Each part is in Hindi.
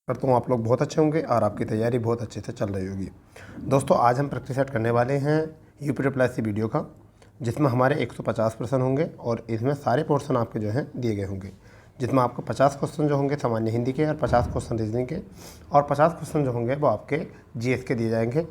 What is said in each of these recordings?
करता हूँ आप लोग बहुत अच्छे होंगे और आपकी तैयारी बहुत अच्छे से चल रही होगी। दोस्तों आज हम प्रैक्टिस सेट करने वाले हैं UPSC वीडियो का, जिसमें हमारे 150 प्रश्न होंगे और इसमें सारे पोर्शन आपके जो हैं दिए गए होंगे, जिसमें आपको 50 क्वेश्चन जो होंगे सामान्य हिंदी के और 50 क्वेश्चन रीजनिंग के और 50 क्वेश्चन जो होंगे वो आपके GS के दिए जाएंगे।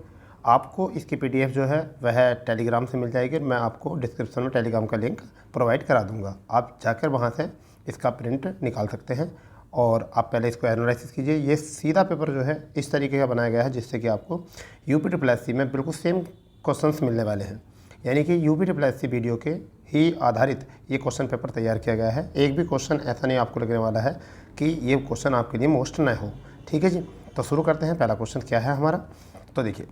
आपको इसकी PDF जो है वह टेलीग्राम से मिल जाएगी। मैं आपको डिस्क्रिप्शन में टेलीग्राम का लिंक प्रोवाइड करा दूँगा, आप जाकर वहाँ से इसका प्रिंट निकाल सकते हैं और आप पहले इसको एनालिसिस कीजिए। ये सीधा पेपर जो है इस तरीके का बनाया गया है जिससे कि आपको UPSC में बिल्कुल सेम क्वेश्चंस मिलने वाले हैं, यानी कि UPSC वीडियो के ही आधारित ये क्वेश्चन पेपर तैयार किया गया है। एक भी क्वेश्चन ऐसा नहीं आपको लगने वाला है कि ये क्वेश्चन आपके लिए मोस्ट न हो। ठीक है जी, तो शुरू करते हैं। पहला क्वेश्चन क्या है हमारा, तो देखिए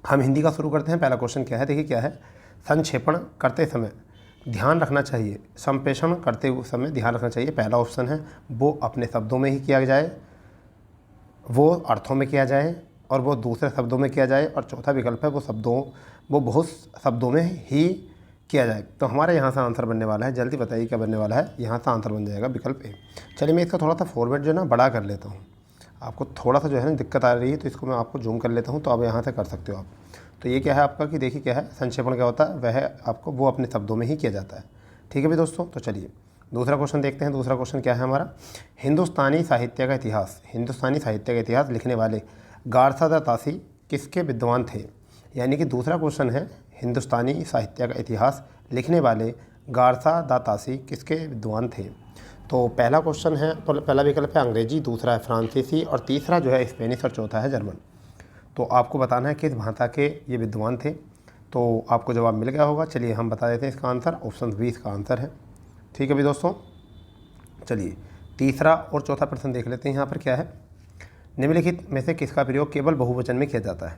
हम हिंदी का शुरू करते हैं। पहला क्वेश्चन क्या है, देखिए क्या है, संक्षेपण करते समय ध्यान रखना चाहिए, संप्रेषण करते हुए समय ध्यान रखना चाहिए। पहला ऑप्शन है वो अपने शब्दों में ही किया जाए, वो अर्थों में किया जाए और वो दूसरे शब्दों में किया जाए, और चौथा विकल्प है वो बहुत शब्दों में ही किया जाए। तो हमारे यहाँ से आंसर बनने वाला है, जल्दी बताइए क्या बनने वाला है। यहाँ से आंसर बन जाएगा विकल्प ए। चलिए मैं इसका थोड़ा सा फॉर्मेट जो है ना बड़ा कर लेता हूँ, आपको थोड़ा सा जो है ना दिक्कत आ रही है तो इसको मैं आपको जूम कर लेता हूँ, तो आप यहाँ से कर सकते हो आप। तो ये क्या है आपका कि देखिए क्या है, संक्षेपण क्या होता है, वह आपको वो अपने शब्दों में ही किया जाता है। ठीक है भी दोस्तों, तो चलिए दूसरा क्वेश्चन देखते हैं। दूसरा क्वेश्चन क्या है हमारा, हिंदुस्तानी साहित्य का इतिहास लिखने वाले गारसा तासी किसके विद्वान थे। यानी कि दूसरा क्वेश्चन है हिंदुस्तानी साहित्य का इतिहास लिखने वाले गारसा तासी किसके विद्वान थे। तो पहला क्वेश्चन है, तो पहला विकल्प है अंग्रेजी, दूसरा है फ्रांसीसी और तीसरा जो है स्पेनिश और चौथा है जर्मन। तो आपको बताना है किस भाषा के ये विद्वान थे। तो आपको जवाब मिल गया होगा। चलिए हम बता देते हैं इसका आंसर, ऑप्शन बी इसका आंसर है। ठीक है भी दोस्तों, चलिए तीसरा और चौथा प्रश्न देख लेते हैं। यहाँ पर क्या है, निम्नलिखित में से किसका प्रयोग केवल बहुवचन में किया जाता है।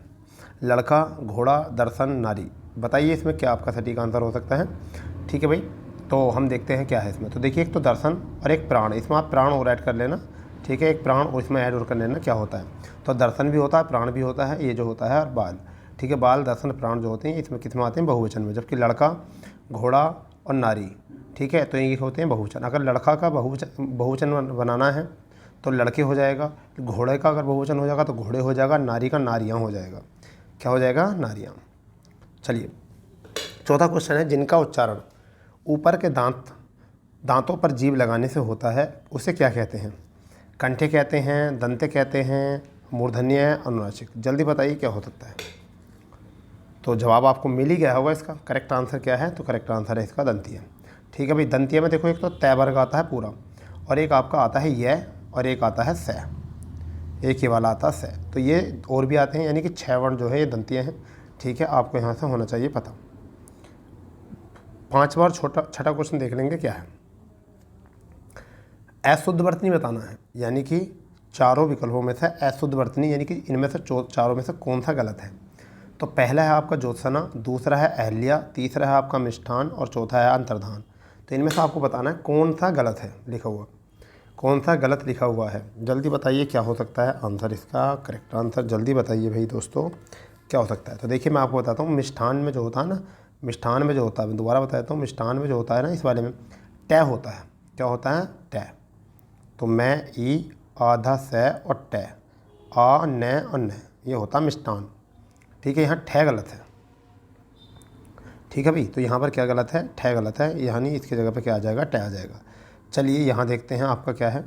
लड़का, घोड़ा, दर्शन, नारी। बताइए इसमें क्या आपका सटीक आंसर हो सकता है। ठीक है भाई, तो हम देखते हैं क्या है इसमें। तो देखिए एक तो दर्शन और एक प्राण, इसमें आप प्राण और ऐड कर लेना। ठीक है, एक प्राण और इसमें ऐड और कर लेना क्या होता है। तो दर्शन भी होता है, प्राण भी होता है, ये जो होता है और बाल। ठीक है, बाल, दर्शन, प्राण जो होते हैं इसमें किस में आते हैं, बहुवचन में। जबकि लड़का, घोड़ा और नारी, ठीक है, तो ये होते हैं बहुवचन। अगर लड़का का बहुवचन बनाना है तो लड़के हो जाएगा, घोड़े का अगर बहुवचन हो जाएगा तो घोड़े हो जाएगा, नारी का नारियाँ हो जाएगा। क्या हो जाएगा, नारियाँ। चलिए चौथा क्वेश्चन है, जिनका उच्चारण ऊपर के दांतों पर जीभ लगाने से होता है उसे क्या कहते हैं। कंठे कहते हैं, दंते कहते हैं, मूर्धन्य, अनुनासिक। जल्दी बताइए क्या हो सकता है। तो जवाब आपको मिल ही गया होगा। इसका करेक्ट आंसर क्या है, तो करेक्ट आंसर है इसका दंतीय। ठीक है भाई, दंतीय में देखो एक तो तय वर्ग आता है पूरा, और एक आपका आता है य, और एक आता है स, एक ही वाला आता है स। तो ये और भी आते हैं, यानी कि 6 वर्ण जो है ये दंतीय हैं। ठीक है, आपको यहाँ से होना चाहिए पता। 5वां और छठा क्वेश्चन देख लेंगे क्या है। अशुद्ध वर्तनी बताना है, यानी कि चारों विकल्पों में से अशुद्ध वर्तनी, यानी कि इनमें से चारों में से कौन सा गलत है। तो पहला है आपका ज्योत्सना, दूसरा है अहल्या, तीसरा है आपका मिष्ठान और चौथा है अंतर्धान। तो इनमें से आपको बताना है कौन सा गलत है लिखा हुआ, कौन सा गलत लिखा हुआ है। जल्दी बताइए क्या हो सकता है आंसर इसका, करेक्ट आंसर जल्दी बताइए भाई दोस्तों क्या हो सकता है। तो देखिए मैं आपको बताता हूँ, मिष्ठान में जो होता है ना, मिष्ठान में जो होता है, मैं दोबारा बताता हूँ, मिष्ठान में जो होता है ना इस वाले में तय होता है। क्या होता है, तय। तो मैं, ई, आधा, से और तय, आ, न और न, ये होता है मिष्ठान। ठीक है, यहाँ ठय गलत है। ठीक है भाई, तो यहाँ पर क्या गलत है, ठय गलत है, यानी इसकी जगह पे क्या आ जाएगा, टय आ जाएगा। चलिए यहाँ देखते हैं आपका क्या है,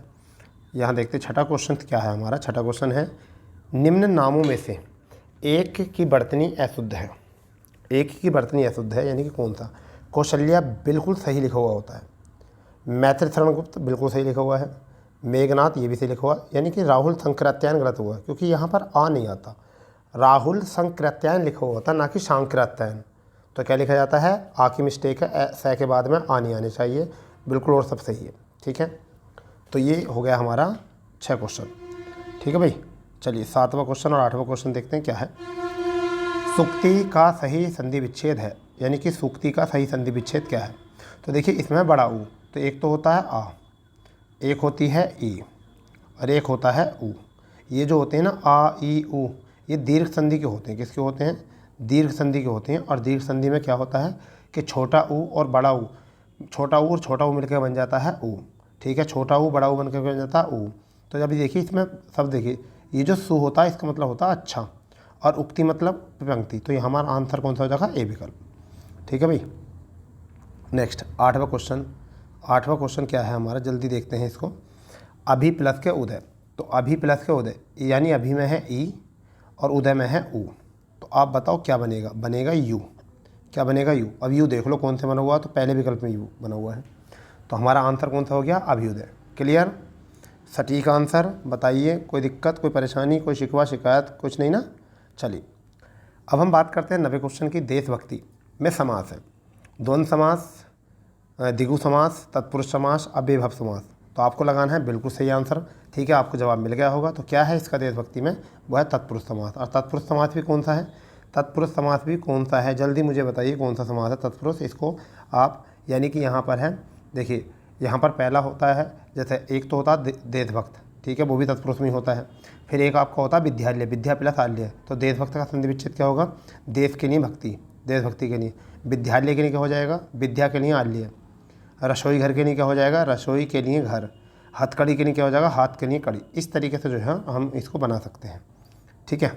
यहाँ देखते हैं छठा क्वेश्चन क्या है हमारा। छठा क्वेश्चन है, निम्न नामों में से एक की वर्तनी अशुद्ध है। एक की वर्तनी अशुद्ध है यानी कि कौन सा। कौशल्या बिल्कुल सही लिखा हुआ होता है, मैत्रेय गुप्त बिल्कुल सही लिखा हुआ है, मेघनाथ ये भी सही लिखा हुआ, यानी कि राहुल संकृत्यायन गलत हुआ है क्योंकि यहाँ पर आ नहीं आता। राहुल संकृत्यायन लिखा हुआ होता है, ना कि सांकृत्यायन। तो क्या लिखा जाता है, आ की मिस्टेक है, स के बाद में आ नहीं आने चाहिए, बिल्कुल और सब सही है। ठीक है, तो ये हो गया हमारा 6 क्वेश्चन। ठीक है भाई, चलिए 7वां क्वेश्चन और 8वां क्वेश्चन देखते हैं क्या है। सूक्ति का सही संधि विच्छेद है, यानी कि सूक्ति का सही संधि विच्छेद क्या है। तो देखिए इसमें बड़ा ऊ, तो एक तो होता है आ, एक होती है ई और एक होता है ऊ। ये जो होते हैं ना आ, ई, ऊ, ये दीर्घ संधि के होते हैं। किसके होते हैं, दीर्घ संधि के होते हैं। और दीर्घ संधि में क्या होता है कि छोटा ऊ और बड़ा ऊ, छोटा ऊ और छोटा ऊ मिलकर बन जाता है ऊ। ठीक है, छोटा ऊ बड़ा ऊ बनकर बन जाता है ऊ। तो जब देखिए इसमें शब्द देखिए, ये जो सु होता है इसका मतलब होता है अच्छा, और उक्ति मतलब पंक्ति। तो ये हमारा आंसर कौन सा हो जाएगा, ए विकल्प। ठीक है भाई। नेक्स्ट 8वां क्वेश्चन। 8वां क्वेश्चन क्या है हमारा, जल्दी देखते हैं इसको। अभी प्लस के उदय। तो अभी प्लस के उदय यानी अभी में है ई और उदय में है उ। तो आप बताओ क्या बनेगा, बनेगा यू। क्या बनेगा, यू। अब यू देख लो कौन से बना हुआ है, तो पहले विकल्प में यू बना हुआ है। तो हमारा आंसर कौन सा हो गया, अभ्युदय। क्लियर, सटीक आंसर। बताइए कोई दिक्कत, कोई परेशानी, कोई शिकवा शिकायत, कुछ नहीं ना। चलिए अब हम बात करते हैं 90 क्वेश्चन की। देशभक्ति में समास है द्वंद्व समास, द्विगु समास, तत्पुरुष समास, अव्ययभाव समास। तो आपको लगाना है बिल्कुल सही आंसर। ठीक है, आपको जवाब मिल गया होगा। तो क्या है इसका देशभक्ति में, वो है तत्पुरुष समास। और तत्पुरुष समास भी कौन सा है, तत्पुरुष समास भी कौन सा है, जल्दी मुझे बताइए कौन सा समास है तत्पुरुष। इसको आप यानी कि यहाँ पर है, देखिए यहाँ पर पहला होता है, जैसे एक तो होता है देशभक्त, ठीक है, वो भी तत्पुरुष में ही होता है। फिर एक आपका होता है विद्यालय, विद्या प्लस आल्य। तो देशभक्त का संधि विच्छेद क्या होगा, देश के लिए भक्ति, देशभक्ति के लिए। विद्यालय के लिए क्या हो जाएगा, विद्या के लिए आल्य। रसोई घर के लिए क्या हो जाएगा, रसोई के लिए घर। हथकड़ी के लिए क्या हो जाएगा, हाथ के लिए कड़ी। इस तरीके से जो है हम इसको बना सकते हैं। ठीक है।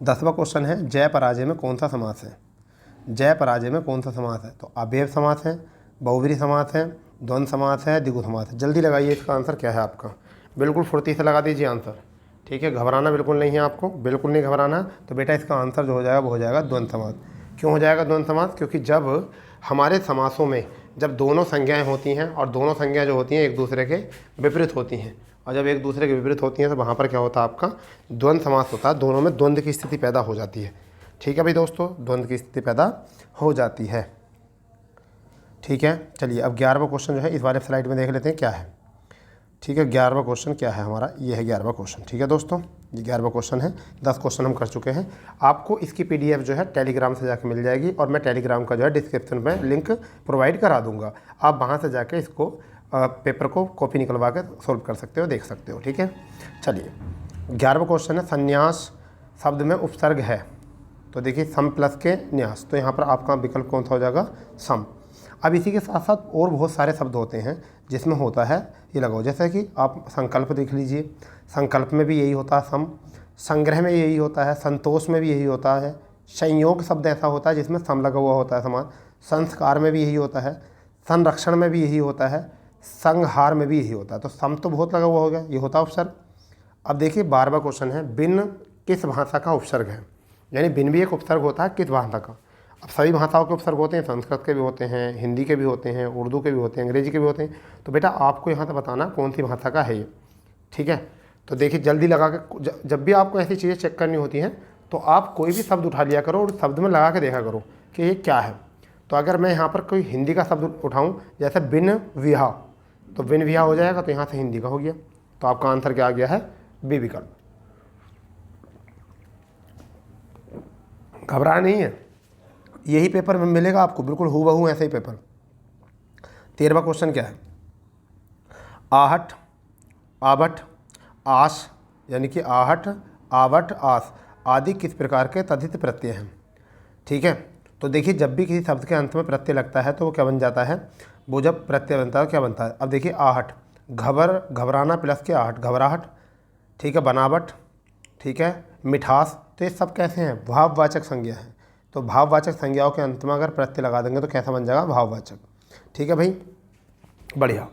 10वां क्वेश्चन है, जय पराजय में कौन सा समास है। जय पराजय में कौन सा समास है, तो अव्यय समास है, बहुव्रीहि समास है, द्वंद्व समास है, द्विगु समास है। जल्दी लगाइए इसका आंसर क्या है आपका, बिल्कुल फुर्ती से लगा दीजिए आंसर। ठीक है, घबराना बिल्कुल नहीं है आपको, बिल्कुल नहीं घबराना। तो बेटा इसका आंसर जो हो जाएगा वो हो जाएगा द्वंद्व समास। क्यों हो जाएगा द्वंद्व समास, क्योंकि जब हमारे समासों में जब दोनों संज्ञाएं होती हैं और दोनों संज्ञाएं जो होती हैं एक दूसरे के विपरीत होती हैं, और जब एक दूसरे के विपरीत होती हैं तो वहाँ पर क्या होता है आपका द्वंद्व समास होता है। दोनों में द्वंद्व की स्थिति पैदा हो जाती है। ठीक है भाई दोस्तों, द्वंद्व की स्थिति पैदा हो जाती है। ठीक है, चलिए अब 11वां क्वेश्चन जो है इस वाले स्लाइड में देख लेते हैं क्या है। ठीक है, 11वां क्वेश्चन क्या है हमारा, ये है 11वां क्वेश्चन। ठीक है दोस्तों, ये 11वां क्वेश्चन है। 10 क्वेश्चन हम कर चुके हैं। आपको इसकी PDF जो है टेलीग्राम से जाके मिल जाएगी, और मैं टेलीग्राम का जो है डिस्क्रिप्शन में लिंक प्रोवाइड करा दूंगा। आप वहाँ से जाके इसको पेपर को कॉपी निकलवा के सोल्व कर सकते हो, देख सकते हो। ठीक है, चलिए 11वां क्वेश्चन है, संन्यास शब्द में उपसर्ग है। तो देखिए सम प्लस के न्यास, तो यहाँ पर आपका विकल्प कौन सा हो जाएगा, सम। अब इसी के साथ साथ और बहुत सारे शब्द होते हैं जिसमें होता है ये लगाओ, जैसे कि आप संकल्प देख लीजिए, संकल्प में भी यही होता है सम, संग्रह में यही होता है, संतोष में भी यही होता है, संयोग शब्द ऐसा होता है जिसमें सम लगा हुआ होता है समान, संस्कार में भी यही होता है, संरक्षण में भी यही होता है, संहार में भी यही होता है। तो सम तो बहुत लगा हुआ हो गया, ये होता है उपसर्ग। अब देखिए 12वां क्वेश्चन है, बिन किस भाषा का उपसर्ग है, यानी बिन भी एक उपसर्ग होता है, किस भाषा का। अब सभी भाषाओं के उपसर्ग होते हैं, संस्कृत के भी होते हैं, हिंदी के भी होते हैं, उर्दू के भी होते हैं, अंग्रेजी के भी होते हैं। तो बेटा आपको यहाँ से बताना कौन सी भाषा का है ये। ठीक है, तो देखिए जल्दी लगा के, जब भी आपको ऐसी चीज़ें चेक करनी होती हैं तो आप कोई भी शब्द उठा लिया करो और शब्द में लगा के देखा करो कि ये क्या है। तो अगर मैं यहाँ पर कोई हिंदी का शब्द उठाऊँ, जैसे बिन विहा, तो बिन विहा हो जाएगा, तो यहाँ से हिंदी का हो गया। तो आपका आंसर क्या आ गया है, बी विकल्प। घबराना नहीं है, यही पेपर में मिलेगा आपको, बिल्कुल हूबहू ऐसे ही पेपर। 13वां क्वेश्चन क्या है, आहट, आवट, आस, यानी कि आहट, आवट, आस आदि किस प्रकार के तद्धित प्रत्यय हैं। ठीक है, तो देखिए जब भी किसी शब्द के अंत में प्रत्यय लगता है तो वो क्या बन जाता है, वो जब प्रत्यय बनता है क्या बनता है। अब देखिए आहट, घबराना प्लस के आहट, घबराहट। ठीक है, बनावट। ठीक है, मिठास। तो ये सब कैसे हैं, भाववाचक संज्ञा है। तो भाववाचक संज्ञाओं के अंत में अगर प्रत्यय लगा देंगे तो कैसा बन जाएगा, भाववाचक। ठीक है भाई, बढ़िया।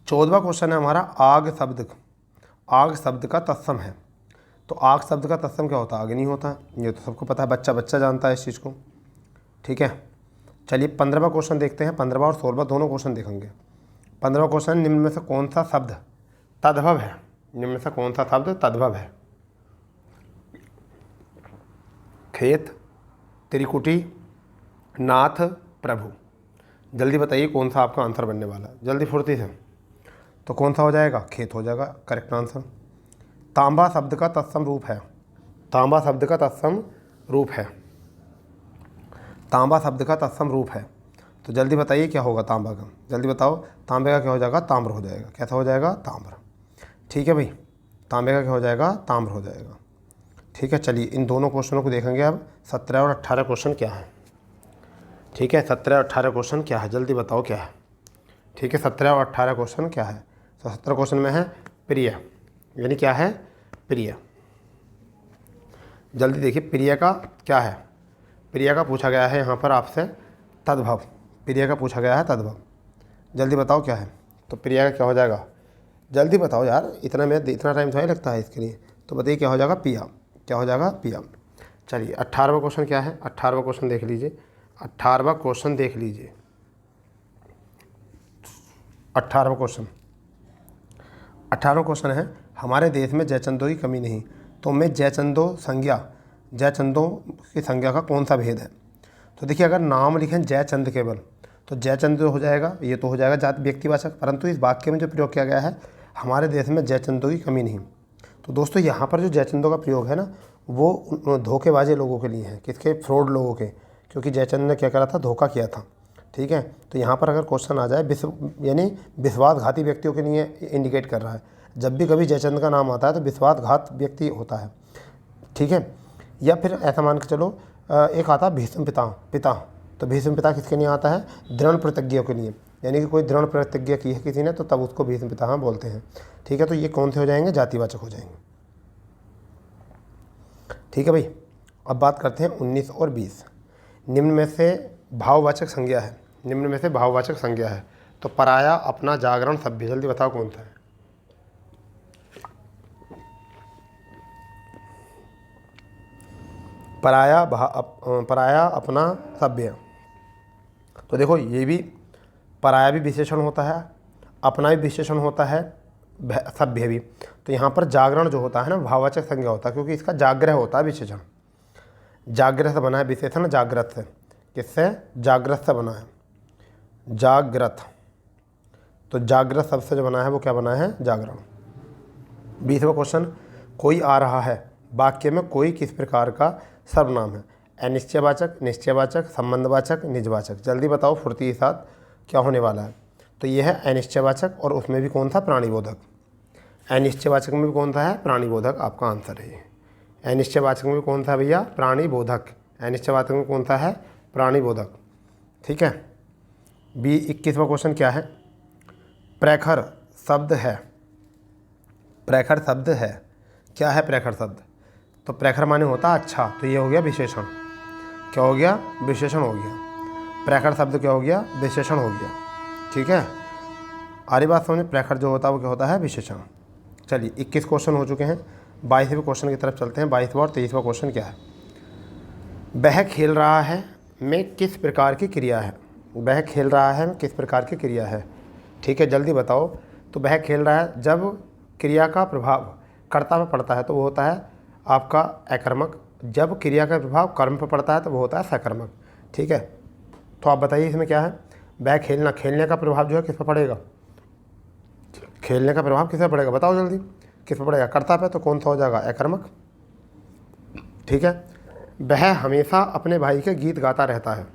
14वां क्वेश्चन है हमारा, आग शब्द। आग शब्द का तत्सम है। तो आग शब्द का तत्सम क्या होता है, अग्नि होता है। ये तो सबको पता है, बच्चा बच्चा जानता है इस चीज़ को। ठीक है, चलिए 15वां क्वेश्चन देखते हैं। 15वां और 16वां दोनों क्वेश्चन देखेंगे। 15वां क्वेश्चन, निम्न में से कौन सा शब्द तद्भव है। निम्न में से कौन सा शब्द तद्भव है, खेत, त्रिकुटी, नाथ, प्रभु। जल्दी बताइए कौन सा आपका आंसर बनने वाला है, जल्दी फुर्ती से। तो कौन सा हो जाएगा, खेत हो जाएगा करेक्ट आंसर। तांबा शब्द का तत्सम रूप है। तांबा शब्द का तत्सम रूप है। तांबा शब्द का तत्सम रूप है। तो जल्दी बताइए क्या होगा तांबा का, जल्दी बताओ। तांबे का क्या हो जाएगा, ताम्र हो जाएगा। कैसा हो जाएगा, ताम्र। ठीक है भाई, तांबे का क्या हो जाएगा, ताम्र हो जाएगा। ठीक है, चलिए इन दोनों क्वेश्चनों को देखेंगे अब। 17 और 18 क्वेश्चन क्या है। ठीक है, 17 और 18 क्वेश्चन क्या है, जल्दी बताओ क्या है। ठीक है, 17 और 18 क्वेश्चन क्या है। तो 17 क्वेश्चन में है, प्रिय, यानी क्या है, प्रिय। जल्दी देखिए प्रिय का क्या है, प्रिय का पूछा गया है यहाँ पर आपसे तद्भव, प्रिय का पूछा गया है तद्भव। जल्दी बताओ क्या है, तो प्रिय का क्या हो जाएगा, जल्दी बताओ यार, इतना टाइम थोड़ा लगता है इसके लिए। तो बताइए क्या हो जाएगा, पिया। क्या हो जाएगा, पिया। चलिए 18वां क्वेश्चन क्या है, 18वां क्वेश्चन देख लीजिए, 18वां क्वेश्चन देख लीजिए। 18वां क्वेश्चन, 18वां क्वेश्चन है, हमारे देश में जयचंदों की कमी नहीं, तो में जयचंदों की संज्ञा का कौन सा भेद है। तो देखिए अगर नाम लिखें जयचंद केवल, तो जयचंद हो जाएगा, ये तो हो जाएगा जाति व्यक्तिवाचक, परंतु इस वाक्य में जो प्रयोग किया गया है, हमारे देश में जयचंदों की कमी नहीं, तो दोस्तों यहाँ पर जो जयचंदों का प्रयोग है ना, वो धोखेबाजी लोगों के लिए है, किसके, फ्रॉड लोगों के, क्योंकि जयचंद ने क्या करा था, धोखा किया था। ठीक है, तो यहाँ पर अगर क्वेश्चन आ जाए यानी विश्वासघाती व्यक्तियों के लिए इंडिकेट कर रहा है। जब भी कभी जयचंद का नाम आता है तो विश्वासघात व्यक्ति होता है। ठीक है, या फिर ऐसा मान के चलो एक आता है भीष्म पिता, तो भीष्म पिता किसके लिए आता है, दृढ़ प्रतिज्ञों के लिए, यानी कि कोई दृढ़ प्रतिज्ञा की है किसी ने, तो तब उसको भीष्म पिता बोलते हैं। ठीक है, तो ये कौन से हो जाएंगे, जातिवाचक हो जाएंगे। ठीक है भाई, अब बात करते हैं 19 और 20। निम्न में से भाववाचक संज्ञा है, निम्न में से भाववाचक संज्ञा है, तो पराया, अपना, जागरण, सभ्य, जल्दी बताओ कौन सा है। पराया, अपना, सभ्य। तो देखो ये भी पराया भी विशेषण होता है, अपना भी विशेषण होता है, सभ्य भी। तो यहाँ पर जागरण जो होता है ना, भाववाचक संज्ञा होता है, क्योंकि इसका जाग्रह होता है विशेषण। जाग्रह से बना है विशेषण, जागृत से, किससे, जागृत से बना है, जागृत। तो जागृत शब्द से जो बना है वो क्या बना है, जागरण। 20वां क्वेश्चन, कोई आ रहा है, वाक्य में कोई किस प्रकार का सर्वनाम है, अनिश्चयवाचक, निश्चयवाचक, संबंधवाचक, निजवाचक, जल्दी बताओ फुर्ती के साथ क्या होने वाला है। तो ये है अनिश्चयवाचक, और उसमें भी कौन सा, प्राणीबोधक। अनिश्चयवाचक में भी कौन सा है, प्राणीबोधक, आपका आंसर है ये। अनिश्चयवाचक में भी कौन सा है भैया, प्राणीबोधक। अनिश्चयवाचक में कौन सा है, प्राणीबोधक। ठीक है, 21वां क्वेश्चन क्या है, प्रखर शब्द है, प्रखर शब्द है, क्या है प्रखर शब्द, तो प्रखर माने होता है अच्छा, तो ये हो गया विशेषण। क्या हो गया, विशेषण हो गया। प्रखर शब्द क्या हो गया, विशेषण हो गया। ठीक है, आरी बात समझे, प्रखर जो होता है वो क्या होता है, विशेषण। चलिए 21 क्वेश्चन हो चुके हैं, 22वें क्वेश्चन की तरफ चलते हैं। 22वां और 23वां क्वेश्चन क्या है, वह खेल रहा है में किस प्रकार की क्रिया है, वह खेल रहा है में किस प्रकार की क्रिया है। ठीक है, जल्दी बताओ। तो वह खेल रहा है, जब क्रिया का प्रभाव कर्ता पर पड़ता है तो वो होता है आपका अकर्मक, जब क्रिया का प्रभाव कर्म पर पड़ता है तो वो होता है सकर्मक। ठीक है, तो आप बताइए इसमें क्या है, वह खेलना, खेलने का प्रभाव जो है किस पर पड़ेगा, खेलने का प्रभाव किस पर पड़ेगा, बताओ जल्दी, किस पर पड़ेगा, कर्ता पे, तो कौन सा हो जाएगा, अकर्मक। ठीक है, वह हमेशा अपने भाई के गीत गाता रहता है,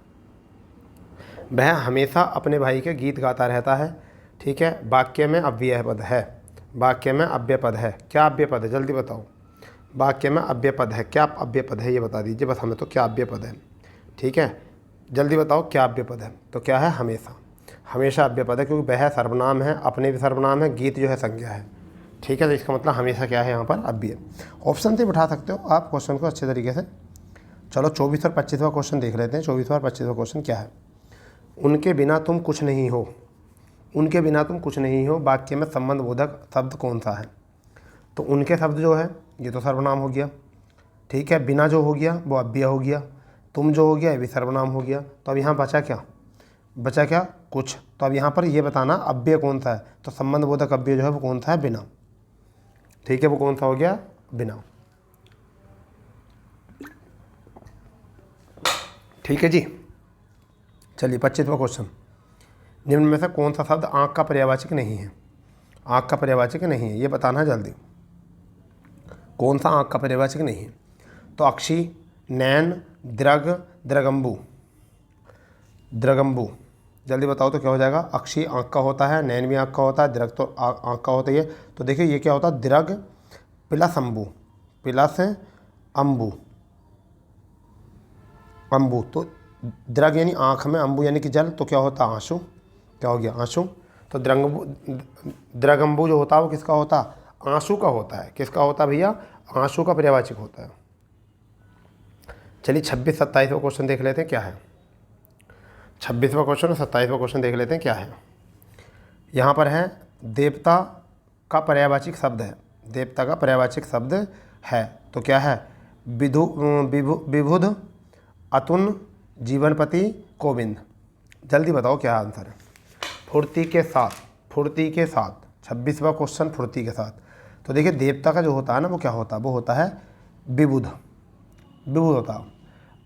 वह हमेशा अपने भाई के गीत गाता रहता है। ठीक है, वाक्य में अव्यय पद है, वाक्य में अव्यय पद है, क्या अव्यय पद है, जल्दी बताओ। वाक्य में अव्यय पद है, क्या अव्यय पद है ये बता दीजिए बस हमें, तो क्या अव्यय पद है। ठीक है, जल्दी बताओ क्या अव्यय पद है, तो क्या है, हमेशा, हमेशा अव्यय पद है, क्योंकि वह सर्वनाम है, अपने भी सर्वनाम है, गीत जो है संज्ञा है। ठीक है, तो इसका मतलब हमेशा क्या है यहाँ पर, अव्यय। ऑप्शन से बिठा सकते हो आप क्वेश्चन को अच्छे तरीके से। चलो 24 और 25वां क्वेश्चन देख लेते हैं। 24वां और 25वां क्वेश्चन क्या है, उनके बिना तुम कुछ नहीं हो, उनके बिना तुम कुछ नहीं हो, वाक्य में संबंध बोधक शब्द कौन सा है। तो उनके शब्द जो है ये तो सर्वनाम हो गया। ठीक है, बिना जो हो गया वो अव्यय हो गया, तुम जो हो गया ये भी सर्वनाम हो गया। तो अब यहाँ बचा क्या, बचा क्या, कुछ। तो अब यहाँ पर ये बताना अव्यय कौन सा है, तो संबंध बोधक अव्यय जो है वो कौन सा है, बिना। ठीक है, वो कौन सा हो गया, बिना। ठीक है जी, चलिए 25वां क्वेश्चन, निम्न में से कौन सा शब्द आँख का पर्यायवाचक नहीं है, आँख का पर्यायवाचक नहीं है, ये बताना जल्दी, कौन सा आँख का पर्यायवाचक नहीं है। तो अक्षी, नैन, द्रग, द्रगम्बु, द्रगम्बु, जल्दी बताओ तो क्या हो जाएगा। अक्षी आँख का होता है, नैन भी आँख का होता है, द्रग तो आँख का होता ही है। तो देखिए ये क्या होता है, द्रग प्लस अम्बु, प्लस अम्बु, अम्बु। तो द्रग यानी आँख में, अम्बु यानी कि जल, तो क्या होता है, आंसू। क्या हो गया, आंसू। तो द्रगम्बु जो होता है वो किसका होता है, आंसू का होता है। किसका होता है भैया? आंसू का पर्यायवाची होता है। चलिए 26-27वां क्वेश्चन देख लेते हैं क्या है। 26वां क्वेश्चन और 27वां क्वेश्चन देख लेते हैं क्या है। यहाँ पर है देवता का पर्यायवाची शब्द है। देवता का पर्यायवाची शब्द है तो क्या है? विबुध, अतुल, जीवनपति, कोविंद। जल्दी बताओ क्या आंसर है। फुर्ती के साथ, फुर्ती के साथ। 26वां क्वेश्चन फुर्ती के साथ। तो देखिए देवता का जो होता है ना वो क्या होता है? वो होता है विबुध, विबुध होता है।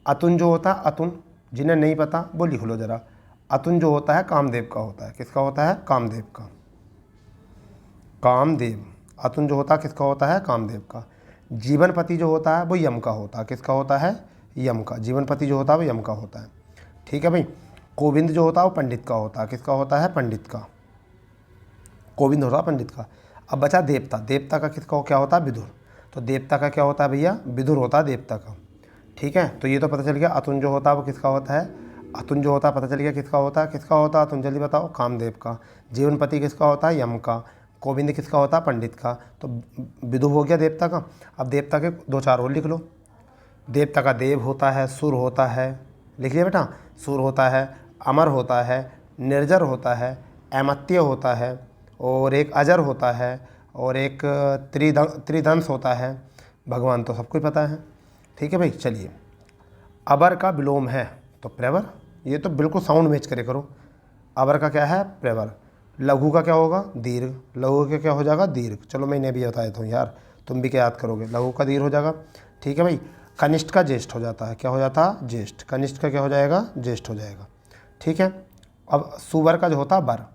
अतुल जो होता है, अतुल, जिन्हें नहीं पता वो लिख लो ज़रा। अतुल जो होता है कामदेव का होता है। किसका होता है? कामदेव का। कामदेव। अतुल जो होता है किसका होता है? कामदेव का। जीवनपति जो होता है वो यम का होता है। किसका होता है? यम का। जीवनपति जो होता है वो यम का होता है। ठीक है भाई। कोविंद जो होता है वो पंडित का होता है। किसका होता है? पंडित का। कोविंद होता है पंडित का। अब बचा देवता। देवता का किसका क्या होता है? विदुर। तो देवता का क्या होता है भैया? विदुर होता है देवता का। ठीक है, तो ये तो पता चल गया। अतुल जो होता है वो किसका होता है? अतुल जो होता है पता चल गया किसका होता है? किसका होता है? तुम जल्दी बताओ। कामदेव का। जीवनपति किसका होता है? यम का। कोविंद किसका होता है? पंडित का। तो विदुर हो गया देवता का। अब देवता के 2-4 और लिख लो। देवता का देव होता है, सुर होता है, लिख लिया बेटा। सुर होता है, अमर होता है, निर्जर होता है, अमर्त्य होता है, और एक अजर होता है, और एक त्रिदंश होता है। भगवान तो सबको ही पता है। ठीक है भाई। चलिए अबर का विलोम है तो प्रवर। ये तो बिल्कुल साउंड मैच करे करो। अबर का क्या है? प्रवर। लघु का क्या होगा? दीर्घ। लघु का क्या हो जाएगा? दीर्घ। चलो मैं इन्हें भी बता देता हूँ यार, तुम भी क्या याद करोगे। लघु का दीर्घ हो जाएगा। ठीक है भाई। कनिष्ठ का ज्येष्ठ हो जाता है। क्या हो जाता है? ज्येष्ठ। कनिष्ठ का क्या हो जाएगा? ज्येष्ठ हो जाएगा। ठीक है। अब सुवर का जो होता है बर।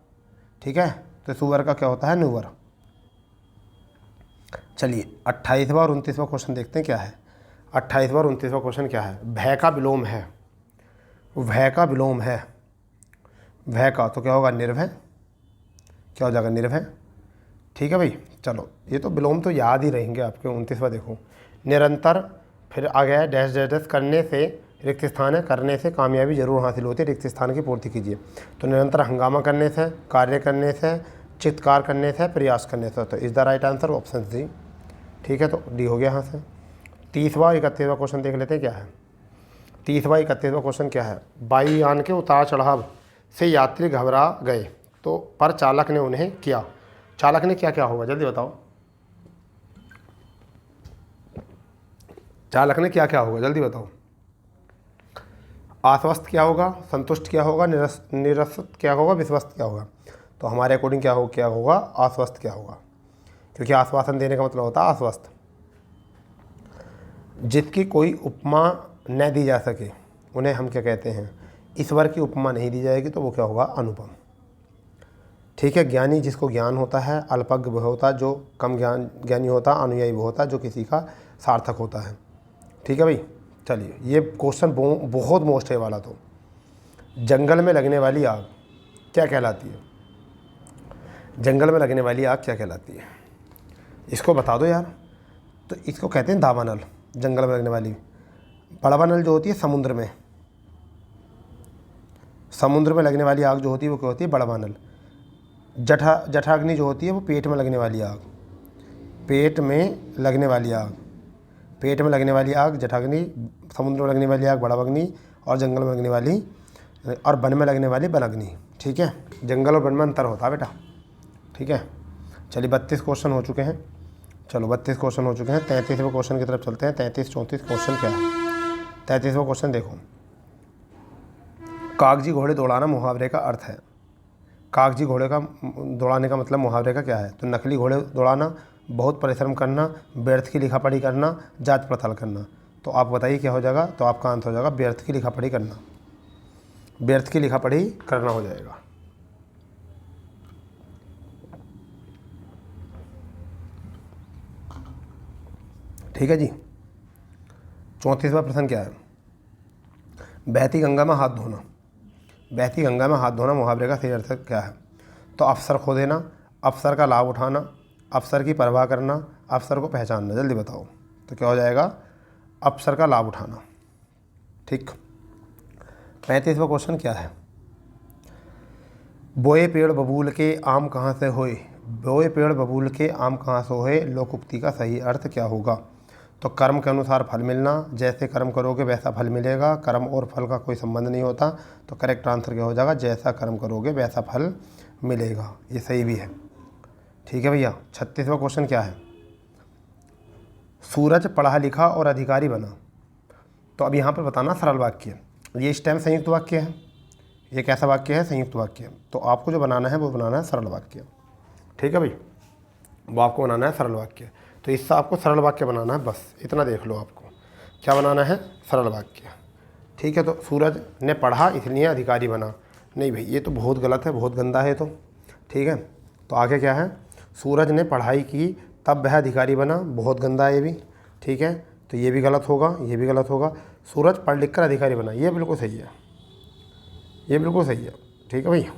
ठीक है, तो सुवर का क्या होता है? नुवर। चलिए 28वां और 29वां क्वेश्चन देखते हैं क्या है। 28वां और 29वां क्वेश्चन क्या है। भय का विलोम है। भय का विलोम है। भय का तो क्या होगा? निर्भय। क्या हो जाएगा? निर्भय। ठीक है भाई। चलो ये तो विलोम तो याद ही रहेंगे आपके। 29वां देखो। निरंतर, फिर आ गया है डैश डैश डैश, करने से रिक्त स्थान है, करने से कामयाबी जरूर हासिल होती है, रिक्त स्थान की पूर्ति कीजिए। तो निरंतर हंगामा करने से, कार्य करने से, चित्कार करने से, प्रयास करने से। तो is the right answer option C. ठीक है, तो डी हो गया यहाँ से। 30वां 31वां क्वेश्चन देख लेते हैं क्या है। 30वां 31वां क्वेश्चन क्या है। वायुयान के उतार चढ़ाव से यात्री घबरा गए तो पर चालक ने उन्हें किया। चालक ने क्या क्या होगा? जल्दी बताओ। चालक ने क्या क्या होगा? जल्दी बताओ। आश्वस्त क्या होगा? संतुष्ट क्या होगा? निरस्त क्या होगा? विश्वस्त क्या होगा? तो हमारे अकॉर्डिंग क्या होगा? आश्वस्त क्या होगा, क्योंकि आश्वासन देने का मतलब होता है आश्वस्त। जिसकी कोई उपमा न दी जा सके उन्हें हम क्या कहते हैं? ईश्वर की उपमा नहीं दी जाएगी तो वो क्या होगा? अनुपम। ठीक है। ज्ञानी जिसको ज्ञान होता है, अल्पज्ञ वो होता है जो कम ज्ञानी होता है, अनुयायी वो होता है जो किसी का सार्थक होता है। ठीक है भाई। चलिए ये क्वेश्चन बहुत मोस्ट है वाला। तो जंगल में लगने वाली आग क्या कहलाती है? जंगल में लगने वाली आग क्या कहलाती है? इसको बता दो यार। तो इसको कहते हैं दावानल। जंगल में लगने वाली। बड़वानल जो होती है समुद्र में, समुद्र में लगने वाली आग जो होती है वो क्या होती है? बड़वानल। जठाग्नि जो होती है वो पेट में लगने वाली आग। पेट में लगने वाली आग, पेट में लगने वाली आग जठाग्नि, समुद्र में लगने वाली आग बड़वाग्नि, और जंगल में लगने वाली और वन में लगने वाली वनाग्नि। ठीक है। जंगल और वन में अंतर होता है बेटा। ठीक है। चलिए 32 क्वेश्चन हो चुके हैं। चलो 32 क्वेश्चन हो चुके हैं। 33वें क्वेश्चन की तरफ चलते हैं। 33-34 क्वेश्चन क्या है। 33वां क्वेश्चन देखो। कागजी घोड़े दौड़ाना मुहावरे का अर्थ है। कागजी घोड़े का दौड़ाने का मतलब मुहावरे का क्या है? तो नकली घोड़े दौड़ाना, बहुत परिश्रम करना, व्यर्थ की लिखापढ़ी करना, जांच पड़ताल करना। तो आप बताइए क्या हो जाएगा? तो आपका आंसर हो जाएगा व्यर्थ की लिखापढ़ी करना। व्यर्थ की लिखापढ़ी करना हो जाएगा। ठीक है जी। 34वां प्रश्न क्या है। बहती गंगा में हाथ धोना। बहती गंगा में हाथ धोना मुहावरे का सही अर्थ क्या है? तो अवसर खो देना, अवसर का लाभ उठाना, अवसर की परवाह करना, अवसर को पहचानना। जल्दी बताओ। तो क्या हो जाएगा? अवसर का लाभ उठाना। ठीक। 35वां क्वेश्चन क्या है। बोए पेड़ बबूल के आम कहाँ से होए, बोए पेड़ बबूल के आम कहाँ सोहे लोकोक्ति का सही अर्थ क्या होगा? तो कर्म के अनुसार फल मिलना, जैसे कर्म करोगे वैसा फल मिलेगा, कर्म और फल का कोई संबंध नहीं होता। तो करेक्ट आंसर क्या हो जाएगा? जैसा कर्म करोगे वैसा फल मिलेगा। ये सही भी है। ठीक है भैया। 36वां क्वेश्चन क्या है? सूरज पढ़ा लिखा और अधिकारी बना। तो अब यहाँ पर बताना सरल वाक्य। ये इस टाइम संयुक्त वाक्य है। ये कैसा वाक्य है? संयुक्त वाक्य। तो आपको जो बनाना है वो बनाना है सरल वाक्य। ठीक है भाई, वो आपको बनाना है सरल वाक्य। तो इससे आपको सरल वाक्य बनाना है, बस इतना देख लो। आपको क्या बनाना है? सरल वाक्य। ठीक है। तो सूरज ने पढ़ा इसलिए अधिकारी बना। नहीं भाई, ये तो बहुत गलत है, बहुत गंदा है। तो ठीक है, तो आगे क्या है? सूरज ने पढ़ाई की तब वह अधिकारी बना। बहुत गंदा है ये भी। ठीक है, तो ये भी गलत होगा, ये भी गलत होगा। सूरज पढ़ लिख कर अधिकारी बना, ये बिल्कुल सही है, ये बिल्कुल सही है। ठीक है भैया,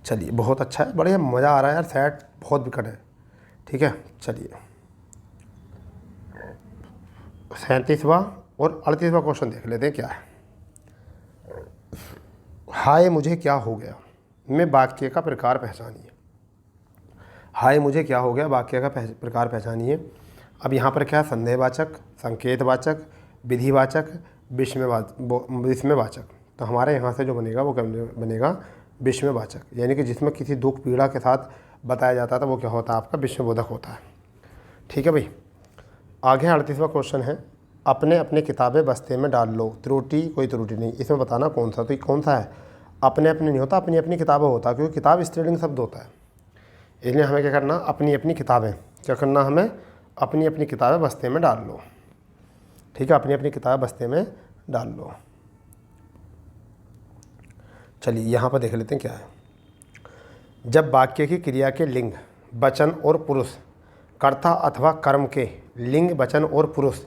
चलिए बहुत अच्छा है, बढ़िया, मज़ा आ रहा है यार। सेट बहुत विकट है। ठीक है, चलिए 37वां और 38वां क्वेश्चन देख लेते हैं क्या है। हाय मुझे क्या हो गया में वाक्य का प्रकार पहचानिए। हाय मुझे क्या हो गया वाक्य का प्रकार पहचानिए। अब यहाँ पर क्या है? संदेहवाचक, संकेतवाचक, विधिवाचक, विस्मयवाचक। तो हमारे यहाँ से जो बनेगा वो बनेगा विस्मयवाचक, यानी कि जिसमें किसी दुख पीड़ा के साथ बताया जाता था वो क्या होता है? आपका विस्मयबोधक होता है। ठीक है भाई। आगे 38वां क्वेश्चन है, अपने अपने किताबें बस्ते में डाल लो। त्रुटि, कोई त्रुटि नहीं। इसमें बताना कौन सा। तो ये कौन सा है? अपने अपने नहीं होता, अपनी अपनी किताबें होता है, क्योंकि किताब स्त्रीलिंग शब्द होता है। इसलिए हमें क्या करना? अपनी अपनी किताबें। क्या करना हमें? अपनी अपनी किताबें बस्ते में डाल लो। ठीक है, अपनी अपनी किताबें बस्ते में डाल लो। चलिए यहाँ पर देख लेते हैं क्या है। जब वाक्य की क्रिया के लिंग, वचन और पुरुष, कर्ता अथवा कर्म के लिंग, वचन और पुरुष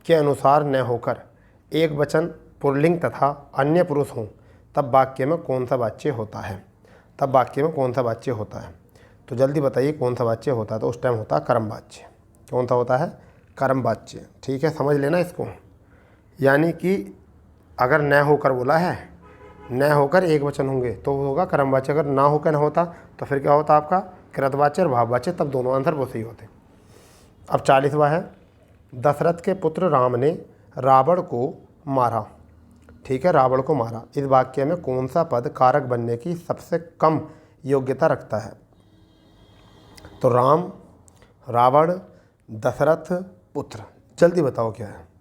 के अनुसार न होकर एक वचन पुल्लिंग तथा अन्य पुरुष हों, तब वाक्य में कौन सा वाच्य होता है? तब वाक्य में कौन सा वाच्य होता है? तो जल्दी बताइए कौन सा वाच्य होता है? तो उस टाइम होता है कर्म वाच्य। कौन सा होता है? कर्म वाच्य। ठीक है, समझ लेना इसको। यानी कि अगर न होकर बोला है, न होकर एक वचन होंगे तो होगा कर्मवाच्य। अगर ना होकर न होता तो फिर क्या होता आपका? कृतवाच्य और भाववाच्य। तब दोनों आंसर वो सही होते। अब 40वां है, दशरथ के पुत्र राम ने रावण को मारा। ठीक है, रावण को मारा। इस वाक्य में कौन सा पद कारक बनने की सबसे कम योग्यता रखता है? तो राम, रावण, दशरथ, पुत्र। जल्दी बताओ क्या है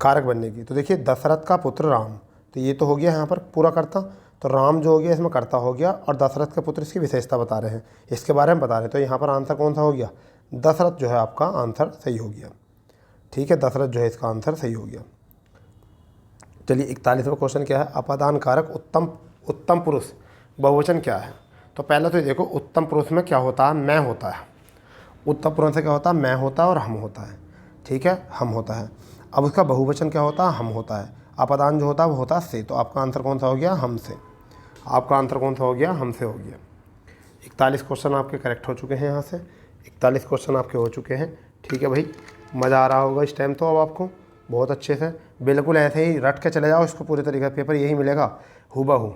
कारक बनने की। तो देखिए, दशरथ का पुत्र राम, तो ये तो हो गया यहाँ पर पूरा कर्ता। तो राम जो हो गया इसमें कर्ता हो गया, और दशरथ के पुत्र इसकी विशेषता बता रहे हैं, इसके बारे में बता रहे हैं। तो यहाँ पर आंसर कौन सा हो गया? दशरथ जो है आपका आंसर सही हो गया। ठीक है, दशरथ जो है इसका आंसर सही हो गया। चलिए 41वां क्वेश्चन क्या है? अपादान कारक उत्तम पुरुष बहुवचन क्या है? तो पहले तो देखो, उत्तम पुरुष में क्या होता है? मैं होता है। उत्तम पुरुष से क्या होता है? मैं होता है और हम होता है। ठीक है, हम होता है। अब उसका बहुवचन क्या होता है? हम होता है। अपादान जो होता है वो होता है से। तो आपका आंसर कौन सा हो गया? हम से। आपका आंसर कौन सा हो गया? हम से हो गया। 41 क्वेश्चन आपके करेक्ट हो चुके हैं। यहाँ से 41 क्वेश्चन आपके हो चुके हैं। ठीक है भाई, मज़ा आ रहा होगा इस टाइम तो अब आपको बहुत अच्छे से। बिल्कुल ऐसे ही रट के चले जाओ इसको पूरी तरीके से, पेपर यही मिलेगा हूबहू।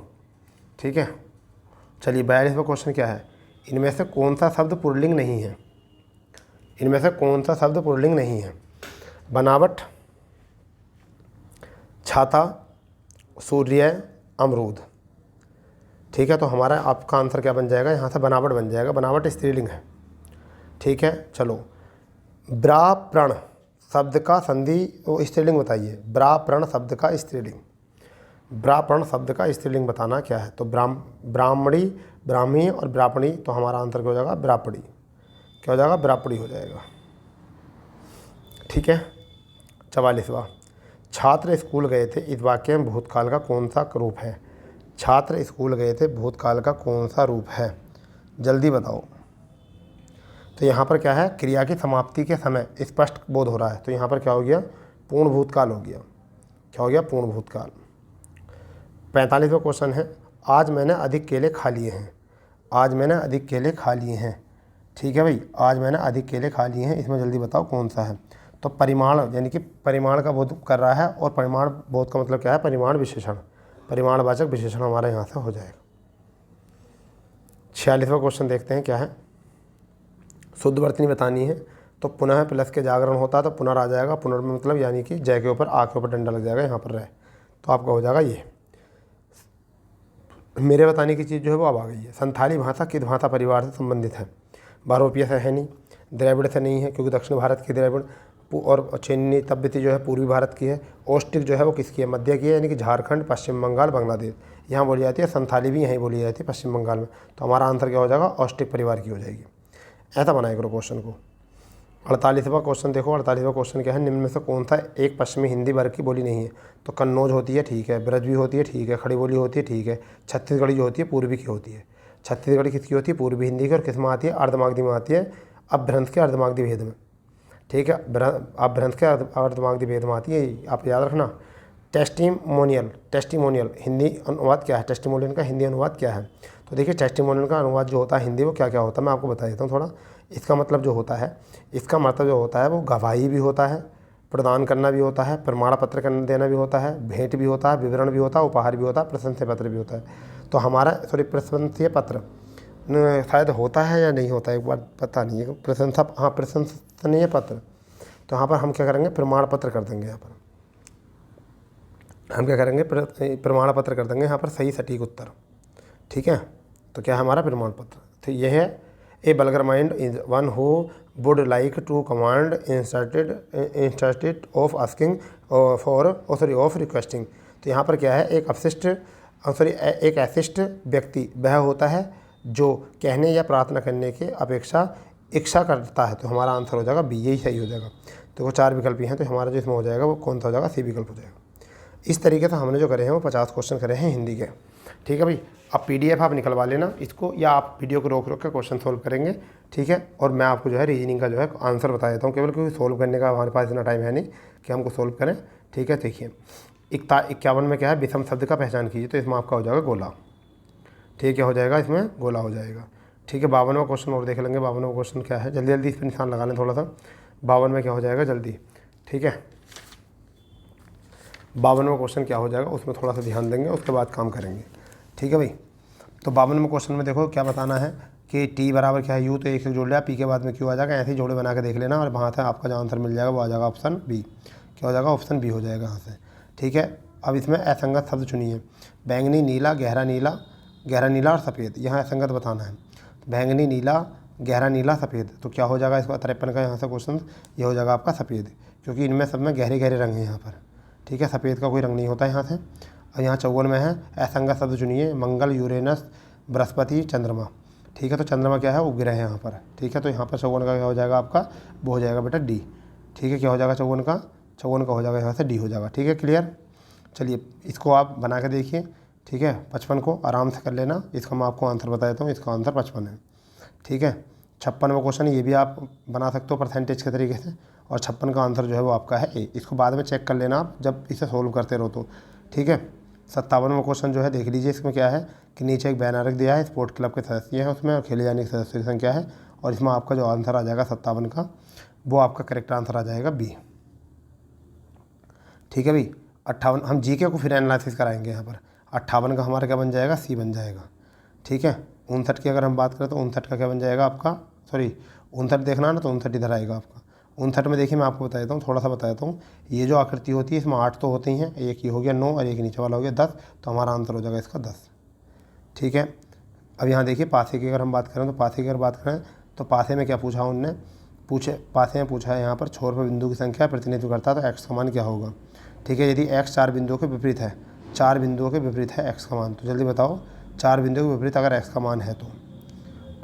ठीक है, चलिए 42वां क्वेश्चन क्या है? इनमें से कौन सा शब्द पुल्लिंग नहीं है? इनमें से कौन सा शब्द पुल्लिंग नहीं है? बनावट, छाता, सूर्य, अमरूद। ठीक है, तो हमारा आपका आंसर क्या बन जाएगा? यहाँ से बनावट बन जाएगा। बनावट स्त्रीलिंग है। ठीक है, चलो ब्राप्रण शब्द का संधि वो स्त्रीलिंग बताइए। ब्राप्रण शब्द का स्त्रीलिंग, ब्राप्रण शब्द का स्त्रीलिंग बताना क्या है? तो ब्राह्मणी, ब्राह्मी और ब्राह्मणी। तो हमारा आंसर क्या हो जाएगा? ब्रापड़ी। क्या हो जाएगा? ब्रापड़ी हो जाएगा। ठीक है, 44वां, छात्र स्कूल गए थे। इस वाक्य में भूतकाल का कौन सा रूप है? छात्र स्कूल गए थे, भूतकाल का कौन सा रूप है? जल्दी बताओ। तो यहाँ पर क्या है? क्रिया की समाप्ति के समय स्पष्ट बोध हो रहा है। तो यहाँ पर क्या हो गया? पूर्ण भूतकाल हो गया। क्या हो गया? पूर्ण भूतकाल। 45वां क्वेश्चन है, आज मैंने अधिक केले खा लिए हैं। आज मैंने अधिक केले खा लिए हैं। ठीक है भाई, आज मैंने अधिक केले खा लिए हैं। इसमें जल्दी बताओ कौन सा है? तो परिमाण, यानी कि परिमाण का बोध कर रहा है। और परिमाण बोध का मतलब क्या है? परिमाण विशेषण, परिमाणवाचक विशेषण हमारा यहाँ से हो जाएगा। 46वां क्वेश्चन देखते हैं क्या है। शुद्ध वर्तनी बतानी है तो पुनः प्लस के जागरण होता है तो पुनर आ जाएगा। पुनर में मतलब यानी कि जय के ऊपर आ के ऊपर डंडा लग जाएगा, यहाँ पर रहे तो आपका हो जाएगा ये। मेरे बताने की चीज़ जो है वो अब आ गई है। संथाली भाषा किस भाषा परिवार से संबंधित है? बहुरूपीय से है नहीं, द्रविड़ से नहीं है क्योंकि दक्षिण भारत की द्रविड़, और चीनी तिब्बती जो है पूर्वी भारत की है। ऑस्ट्रिक जो है वो किसकी है? मध्य की है, यानी कि झारखंड, पश्चिम बंगाल, बांग्लादेश यहाँ बोली जाती है। संथाली भी यहीं बोली जाती है पश्चिम बंगाल में। तो हमारा आंसर क्या हो जाएगा? ऑस्ट्रिक परिवार की हो जाएगी। ऐसा बनाया करो क्वेश्चन को। 48वां क्वेश्चन देखो। 48वां क्वेश्चन क्या है? निम्न में से कौन सा एक पश्चिमी हिंदी वर्ग की बोली नहीं है? तो कन्नौज होती है, ठीक है। ब्रज भी होती है, ठीक है। खड़ी बोली होती है, ठीक है। छत्तीसगढ़ी जो होती है पूर्वी की होती है। छत्तीसगढ़ी किसकी होती है? पूर्वी हिंदी की। और किस में आती है? अर्धमागधी में आती है, अपभ्रंश के अर्धमागधी भेद में, ठीक है। अपभ्रंश के अर्धमागधी भेद में आती है, आप याद रखना। टेस्टिमोनियल, टेस्टिमोनियल हिंदी अनुवाद क्या है? टेस्टिमोनियल का हिंदी अनुवाद क्या है? तो देखिए टेस्टिमोनियल का अनुवाद जो होता है हिंदी, वो क्या क्या होता है मैं आपको बता देता हूँ थोड़ा। इसका मतलब जो होता है, इसका मतलब जो होता है वो गवाही भी होता है, प्रदान करना भी होता है, प्रमाण पत्र करना देना भी होता है, भेंट भी होता है, विवरण भी होता है, उपहार भी होता है, प्रशंसा पत्र भी होता है। तो हमारा प्रशंसा पत्र शायद होता है या नहीं होता है, एक बार पता नहीं है। प्रशंसा, हाँ प्रशंसनीय पत्र। तो यहाँ पर हम क्या करेंगे? प्रमाण पत्र कर देंगे। यहाँ पर हम क्या करेंगे? प्रमाण पत्र कर देंगे यहाँ पर, सही सटीक उत्तर, ठीक है। तो क्या है हमारा? प्रमाण पत्र। तो यह है a vulgar mind is one who would like to command instead of asking for of requesting. तो यहाँ पर क्या है? एक अपशिष्ट एक अशिष्ट व्यक्ति वह होता है जो कहने या प्रार्थना करने के अपेक्षा इच्छा करता है। तो हमारा आंसर हो जाएगा बी, यही सही हो जाएगा। तो वो 4 विकल्प ही हैं, तो हमारा जो इसमें हो जाएगा वो कौन सा हो जाएगा? सी विकल्प हो जाएगा। इस तरीके से हमने जो करे हैं वो 50 क्वेश्चन करे हैं हिंदी के, ठीक है भाई। अब PDF आप निकलवा लेना इसको, या आप वीडियो को रोक के क्वेश्चन सोल्व करेंगे, ठीक है। और मैं आपको जो है रीजनिंग का जो है आंसर बता देता हूँ केवल, क्योंकि सोल्व करने का हमारे पास इतना टाइम है नहीं कि हमको सोल्व करें, ठीक है। देखिए 51 में क्या है? विषम शब्द का पहचान कीजिए। तो इसमें आपका हो जाएगा गोला, ठीक है। हो जाएगा इसमें गोला हो जाएगा, ठीक है। 52वां क्वेश्चन और देख लेंगे। 52वां क्वेश्चन क्या है? जल्दी जल्दी इस पर निशान लगा लें थोड़ा सा। 52 में क्या हो जाएगा? जल्दी, ठीक है। 52वां क्वेश्चन क्या हो जाएगा उसमें थोड़ा सा ध्यान देंगे, उसके बाद काम करेंगे, ठीक है भाई। तो 52वें क्वेश्चन में देखो क्या बताना है कि टी बराबर क्या है? यू तो एक से जोड़ लिया, पी के बाद में क्यू आ जाएगा। ऐसे ही जोड़े बना के देख लेना, और वहाँ से आपका जो आंसर मिल जाएगा वो आ जाएगा ऑप्शन बी। क्या हो जाएगा? ऑप्शन बी हो जाएगा यहाँ से, ठीक है। अब इसमें असंगत शब्द चुनिए। बैंगनी, नीला, गहरा नीला और सफ़ेद, यहाँ असंगत बताना है। बैंगनी, नीला, गहरा नीला, सफ़ेद, तो क्या हो जाएगा? इसका 53 का यहाँ से क्वेश्चन ये हो जाएगा आपका सफ़ेद, क्योंकि इनमें सब में गहरे गहरे रंग हैं यहाँ पर, ठीक है। सफ़ेद का कोई रंग नहीं होता यहाँ से। और यहाँ 54 में है असंगत शब्द चुनिए। मंगल, यूरेनस, बृहस्पति, चंद्रमा, ठीक है। तो चंद्रमा क्या है? उपग्रह है यहाँ पर, ठीक है। तो यहाँ पर 54 का क्या हो जाएगा आपका? वो हो जाएगा बेटा डी, ठीक है। क्या हो जाएगा? 54 का हो जाएगा यहाँ से डी हो जाएगा, ठीक है। क्लियर? चलिए इसको आप बना के देखिए, ठीक है। 55 को आराम से कर लेना। इसका मैं आपको आंसर बता देता हूँ, इसका आंसर 55 है, ठीक है। 56वां क्वेश्चन ये भी आप बना सकते हो परसेंटेज के तरीके से, और 56 का आंसर जो है वो आपका है ए। इसको बाद में चेक कर लेना आप जब इसे सोल्व करते रहो तो, ठीक है। 57वां क्वेश्चन जो है देख लीजिए। इसमें क्या है कि नीचे एक बैनर रख दिया है, स्पोर्ट क्लब के सदस्य हैं उसमें, और खेले जाने के सदस्यों की संख्या है। और इसमें आपका जो आंसर आ जाएगा 57 का, वो आपका करेक्ट आंसर आ जाएगा बी, ठीक है भाई। 58 हम जीके को फिर एनालिसिस कराएंगे यहाँ पर। 58 का हमारा क्या बन जाएगा? सी बन जाएगा, ठीक है। 59 की अगर हम बात करें तो 59 का क्या बन जाएगा आपका? 59 देखना है ना, तो 59 इधर आएगा आपका। 59 में देखिए मैं आपको बता देता हूँ, थोड़ा सा बता देता हूँ। ये जो आकृति होती है इसमें 8 तो होते ही हैं, एक ये हो गया 9 और एक नीचे वाला हो गया 10। तो हमारा आंसर हो जाएगा इसका 10, ठीक है। अब यहाँ देखिए पासे की अगर हम बात करें, तो पासे की अगर बात करें तो पासे में क्या पूछा उनने? पासे में पूछा है यहाँ पर छोर पर बिंदु की संख्या प्रतिनिधित्व करता है, तो एक्स का मान क्या होगा, ठीक है। यदि एक्स 4 बिंदुओं के विपरीत है, 4 बिंदुओं के विपरीत है एक्स का मान, तो जल्दी बताओ 4 बिंदुओं के विपरीत अगर एक्स का मान है तो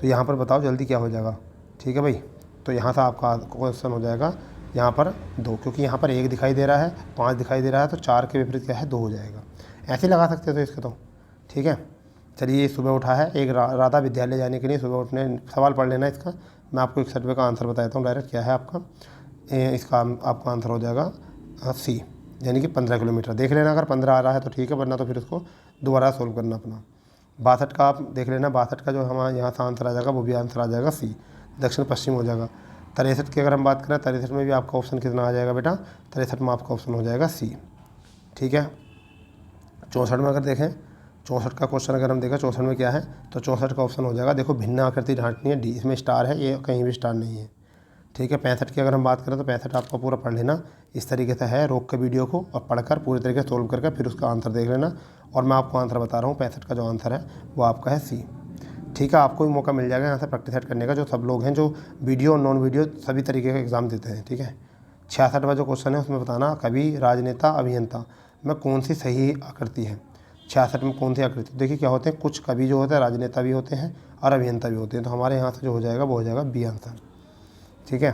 यहाँ पर बताओ जल्दी क्या हो जाएगा, ठीक है भाई। तो यहाँ से आपका क्वेश्चन हो जाएगा यहाँ पर 2, क्योंकि यहाँ पर 1 दिखाई दे रहा है, 5 दिखाई दे रहा है, तो 4 के विपरीत क्या है? 2 हो जाएगा। ऐसे लगा सकते हो तो इसके, तो ठीक है। चलिए सुबह उठा है एक राधा विद्यालय जाने के लिए, सुबह उठने सवाल पढ़ लेना इसका। मैं आपको 61 का आंसर बता देता हूँ डायरेक्ट, क्या है आपका इसका आपका आंसर हो जाएगा सी, यानी कि 15 किलोमीटर। देख लेना अगर 15 आ रहा है तो ठीक है, वरना तो फिर उसको दोबारा सोल्व करना अपना। 62 का आप देख लेना, 62 का जो हमारा यहाँ से आंसर आ जाएगा वो भी आंसर आ जाएगा सी, दक्षिण पश्चिम हो जाएगा। 63 की अगर हम बात करें, 63 में भी आपका ऑप्शन कितना आ जाएगा बेटा? 63 में आपका ऑप्शन हो जाएगा सी, ठीक है। 64 में अगर देखें 64 का क्वेश्चन अगर हम देखें 64 में क्या है, तो 64 का ऑप्शन हो जाएगा, देखो भिन्न आकृति ढांचनी है डी, इसमें स्टार है, ये कहीं भी स्टार नहीं है। ठीक है, 65 की अगर हम बात करें तो 65 आपको पूरा पढ़ लेना, इस तरीके से है, रोक के वीडियो को और पढ़कर पूरी तरीके से सोल्व करके फिर उसका आंसर देख लेना। और मैं आपको आंसर बता रहा हूँ, 65 का जो आंसर है वो आपका है सी। ठीक है, आपको भी मौका मिल जाएगा यहाँ से प्रैक्टिस सेट करने का, जो सब लोग हैं जो वीडियो और नॉन वीडियो सभी तरीके का एग्ज़ाम देते हैं। ठीक है, 66वां जो क्वेश्चन है उसमें बताना कवि, राजनेता, अभियंता में कौन सी सही आकृति है। 66 में कौन सी आकृति, देखिए क्या होते हैं, कुछ कवि जो होते हैं राजनेता भी होते हैं और अभियंता भी होते हैं, तो हमारे यहाँ से जो हो जाएगा वो हो जाएगा बी आंसर। ठीक है,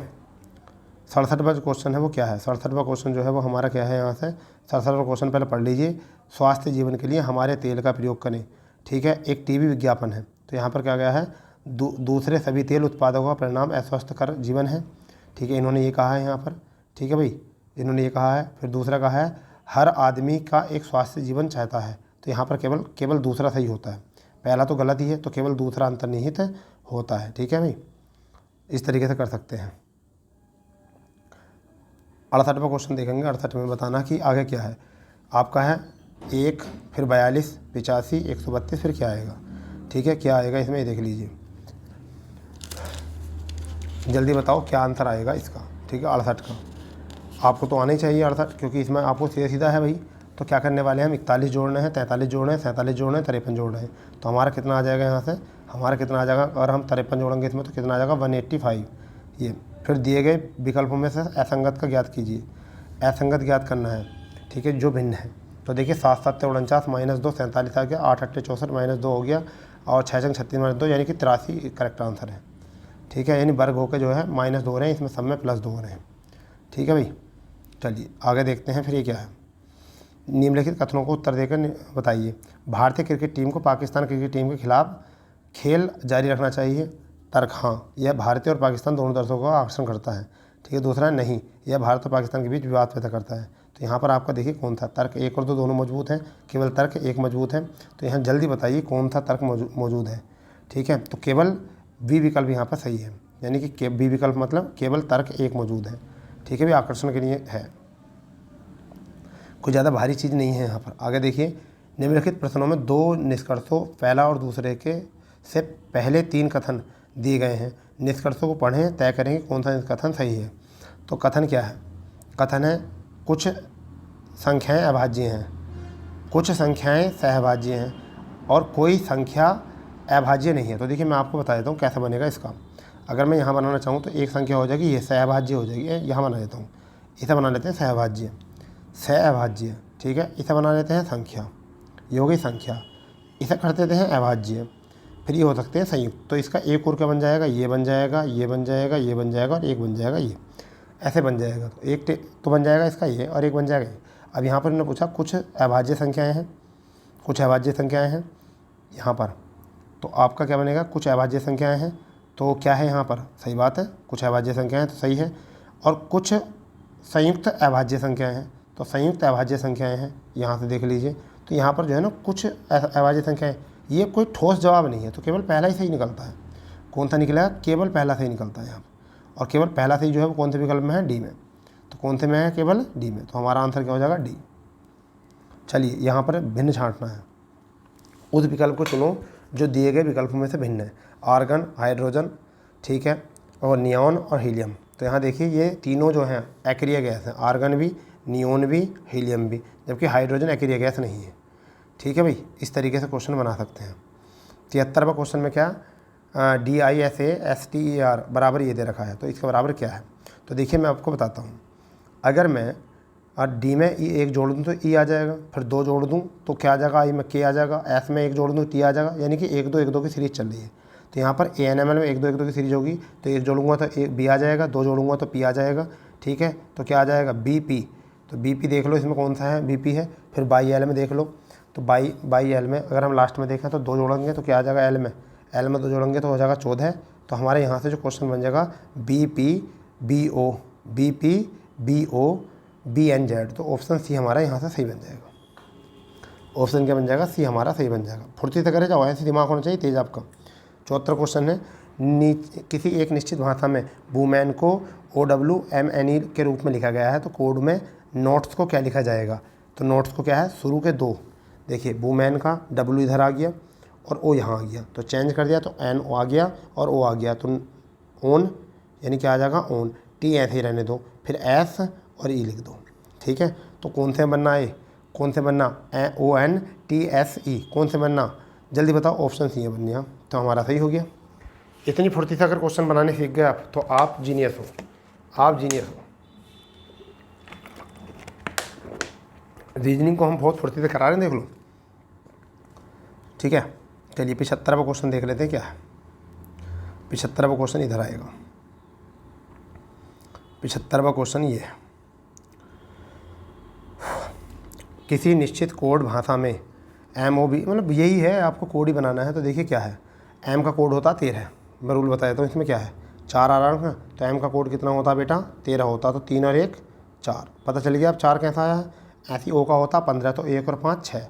67वां जो क्वेश्चन है वो क्या है, 67वां क्वेश्चन जो है वो हमारा क्या है यहाँ से, 67वां क्वेश्चन पहले पढ़ लीजिए। स्वास्थ्य जीवन के लिए हमारे तेल का प्रयोग करें। ठीक है, एक टीवी विज्ञापन है, तो यहाँ पर क्या गया है, दूसरे सभी तेल उत्पादकों का परिणाम अस्वस्थकर जीवन है। ठीक है, इन्होंने ये कहा है यहाँ पर। ठीक है भाई, इन्होंने ये कहा है। फिर दूसरा कहा है हर आदमी का एक स्वास्थ्य जीवन चाहता है, तो यहाँ पर केवल दूसरा सही होता है, पहला तो गलत ही है, तो केवल दूसरा अंतर्निहित होता है। ठीक है भाई, इस तरीके से कर सकते हैं। 68वां क्वेश्चन देखेंगे, 68 में बताना कि आगे क्या है आपका है, 1 फिर 42 85 132 फिर क्या आएगा। ठीक है, क्या आएगा इसमें, देख लीजिए, जल्दी बताओ क्या आंसर आएगा इसका। ठीक है, 68 का आपको तो आना ही चाहिए 68, क्योंकि इसमें आपको सीधा सीधा है भाई। तो क्या करने वाले हैं हम, 41 जोड़ने हैं, 43 जोड़ने हैं, 47 जोड़ने हैं, 53 जोड़ने हैं, तो हमारा कितना आ जाएगा यहाँ से, हमारा कितना आ जाएगा, अगर हम 53 जोड़ेंगे इसमें तो कितना आ जाएगा 185 ये। फिर दिए गए विकल्पों में से असंगत का ज्ञात कीजिए, असंगत ज्ञात करना है। ठीक है, जो भिन्न है, तो देखिए 7 7 49 -2 47 आ गया, 8 8 64 -2 हो गया, और 6 6 36 -2 यानी कि 83 करेक्ट आंसर है। ठीक है, यानी वर्ग होकर जो है -2 हो रहे हैं, इसमें सब में +2 हो रहे हैं। ठीक है भाई, चलिए आगे देखते हैं। फिर ये क्या है, निम्नलिखित कथनों को उत्तर देकर बताइए। भारतीय क्रिकेट टीम को पाकिस्तान क्रिकेट टीम के खिलाफ खेल जारी रखना चाहिए। तर्क हाँ, यह भारतीय और पाकिस्तान दोनों दर्शकों का आकर्षण करता है। ठीक है, दूसरा नहीं, यह भारत और पाकिस्तान के बीच विवाद पैदा करता है। तो यहाँ पर आपका देखिए कौन था तर्क, 1 और 2 दोनों मजबूत हैं, केवल तर्क 1 मजबूत है। तो यहाँ जल्दी बताइए कौन सा तर्क मौजूद है। ठीक है, तो केवल बी विकल्प यहाँ पर सही है, यानी कि बी विकल्प मतलब केवल तर्क 1 मौजूद है। ठीक है, भी आकर्षण के लिए है, कोई ज़्यादा भारी चीज़ नहीं है यहाँ पर। आगे देखिए, निम्नलिखित प्रश्नों में 2 निष्कर्षों पहला और दूसरे के से पहले 3 कथन दिए गए हैं, निष्कर्षों को पढ़ें, तय करें कि कौन सा कथन सही है। तो कथन क्या है, कथन है कुछ संख्याएं अभाज्य हैं, कुछ संख्याएं सहभाज्य हैं और कोई संख्या अभाज्य नहीं है। तो देखिए मैं आपको बता देता हूँ कैसा बनेगा इसका। अगर मैं यहाँ बनाना चाहूँ तो एक संख्या हो जाएगी, ये सहभाज्य हो जाएगी, यहाँ बना देता हूँ, इसे बना लेते हैं सहभाज्य, सहअभाज्य। ठीक है, इसे बना लेते हैं संख्या, ये हो गई संख्या, इसे कर देते हैं अभाज्य, फिर ये हो सकते हैं संयुक्त। तो इसका एक और क्या बन जाएगा, ये बन जाएगा, ये बन जाएगा, ये बन जाएगा और एक बन जाएगा, ये ऐसे बन जाएगा। तो एक तो बन जाएगा इसका ये, और एक बन जाएगा ये। अब यहाँ पर उन्होंने पूछा कुछ अभाज्य संख्याएँ हैं, कुछ अभाज्य संख्याएँ हैं यहाँ पर, तो आपका क्या बनेगा, कुछ अभाज्य संख्याएँ हैं, तो क्या है यहाँ पर, सही बात है, कुछ अभाज्य संख्याएँ तो सही है। और कुछ संयुक्त अभाज्य संख्याएँ हैं, तो संयुक्त अभाज्य संख्याएँ हैं, यहाँ से देख लीजिए। तो यहाँ पर जो है ना कुछ अभाज्य संख्याएँ, ये कोई ठोस जवाब नहीं है, तो केवल पहला ही सही निकलता है। कौन सा निकलेगा, केवल पहला सही निकलता है यहाँ पर। और केवल पहला सही जो है वो कौन से विकल्प में है, डी में। तो कौन से में है, केवल डी में। तो हमारा आंसर क्या हो जाएगा, डी। चलिए यहाँ पर भिन्न छांटना है, उस विकल्प को चुनो जो दिए गए विकल्पों में से भिन्न है। आर्गन, हाइड्रोजन, ठीक है, और नियॉन और हीलियम। तो यहाँ देखिए ये तीनों जो हैं एक्रिया गैस हैं, आर्गन भी, नियॉन भी, हीलियम भी, जबकि हाइड्रोजन एक्रिया गैस नहीं है। ठीक है भाई, इस तरीके से क्वेश्चन बना सकते हैं। 73वां क्वेश्चन में क्या, DISASTER बराबर ये दे रखा है, तो इसके बराबर क्या है। तो देखिए मैं आपको बताता हूँ, अगर मैं डी में E1 जोड़ दूँ तो E आ जाएगा, फिर 2 जोड़ दूँ तो क्या आ जाएगा, I में K आ जाएगा, S में 1 जोड़ दूँ T आ जाएगा, यानी कि 1 2 1 2 की सीरीज़ चल रही है। तो यहाँ पर ANML में 1 2 1 2 की सीरीज़ होगी, तो 1 जोड़ूंगा तो B आ जाएगा, 2 जोड़ूंगा तो P आ जाएगा। ठीक है, तो क्या आ जाएगा, BP। तो BP देख लो इसमें कौन सा है, BP है। फिर बाई L में देख लो, तो बाई L में अगर हम लास्ट में देखें तो 2 जोड़ेंगे तो क्या आ जाएगा, L में 2 जोड़ेंगे तो हो जाएगा 14। तो हमारे यहाँ से जो क्वेश्चन बन जाएगा BPBO, BPBOBNZ। तो ऑप्शन सी हमारा यहाँ से सही बन जाएगा। ऑप्शन क्या बन जाएगा, सी हमारा सही बन जाएगा। फुर्ती से करे जाओ, ऐसे दिमाग होना चाहिए तेज आपका। 74 क्वेश्चन है, किसी एक निश्चित भाषा में वुमेन को OWMNE के रूप में लिखा गया है, तो कोड में नोट्स को क्या लिखा जाएगा। तो नोट्स को क्या है, शुरू के 2 देखिए वुमेन का W इधर आ गया और O यहाँ आ गया, तो चेंज कर दिया तो NO आ गया और O आ गया, तो ओन यानी क्या आ जाएगा ओन। T ऐसे ही रहने दो, फिर S और E लिख दो। ठीक है, तो कौन से बनना है, कौन से बनना ONTSE, कौन से बनना, जल्दी बताओ, ऑप्शन सी है बनना, तो हमारा सही हो गया। इतनी फुर्ती से अगर क्वेश्चन बनाने सीख गए आप तो आप जीनियस हो, आप जीनियस हो। रीजनिंग को हम बहुत फुर्ती से करा रहे हैं, देख लो। ठीक है, चलिए 75वां क्वेश्चन देख लेते हैं क्या है। 75वां क्वेश्चन इधर आएगा। 75वां क्वेश्चन ये है, किसी निश्चित कोड भाषा में MOB, मतलब यही है, आपको कोड ही बनाना है। तो देखिए क्या है, M का कोड होता 13, मैं रूल बता देता हूँ। इसमें क्या है 4 आ रहा है, तो M का कोड कितना होता बेटा 13 होता, तो 3 और 1 4, पता चल गया अब 4 कैसा आया है। ऐसी O का होता 15, तो 1 और 5 6।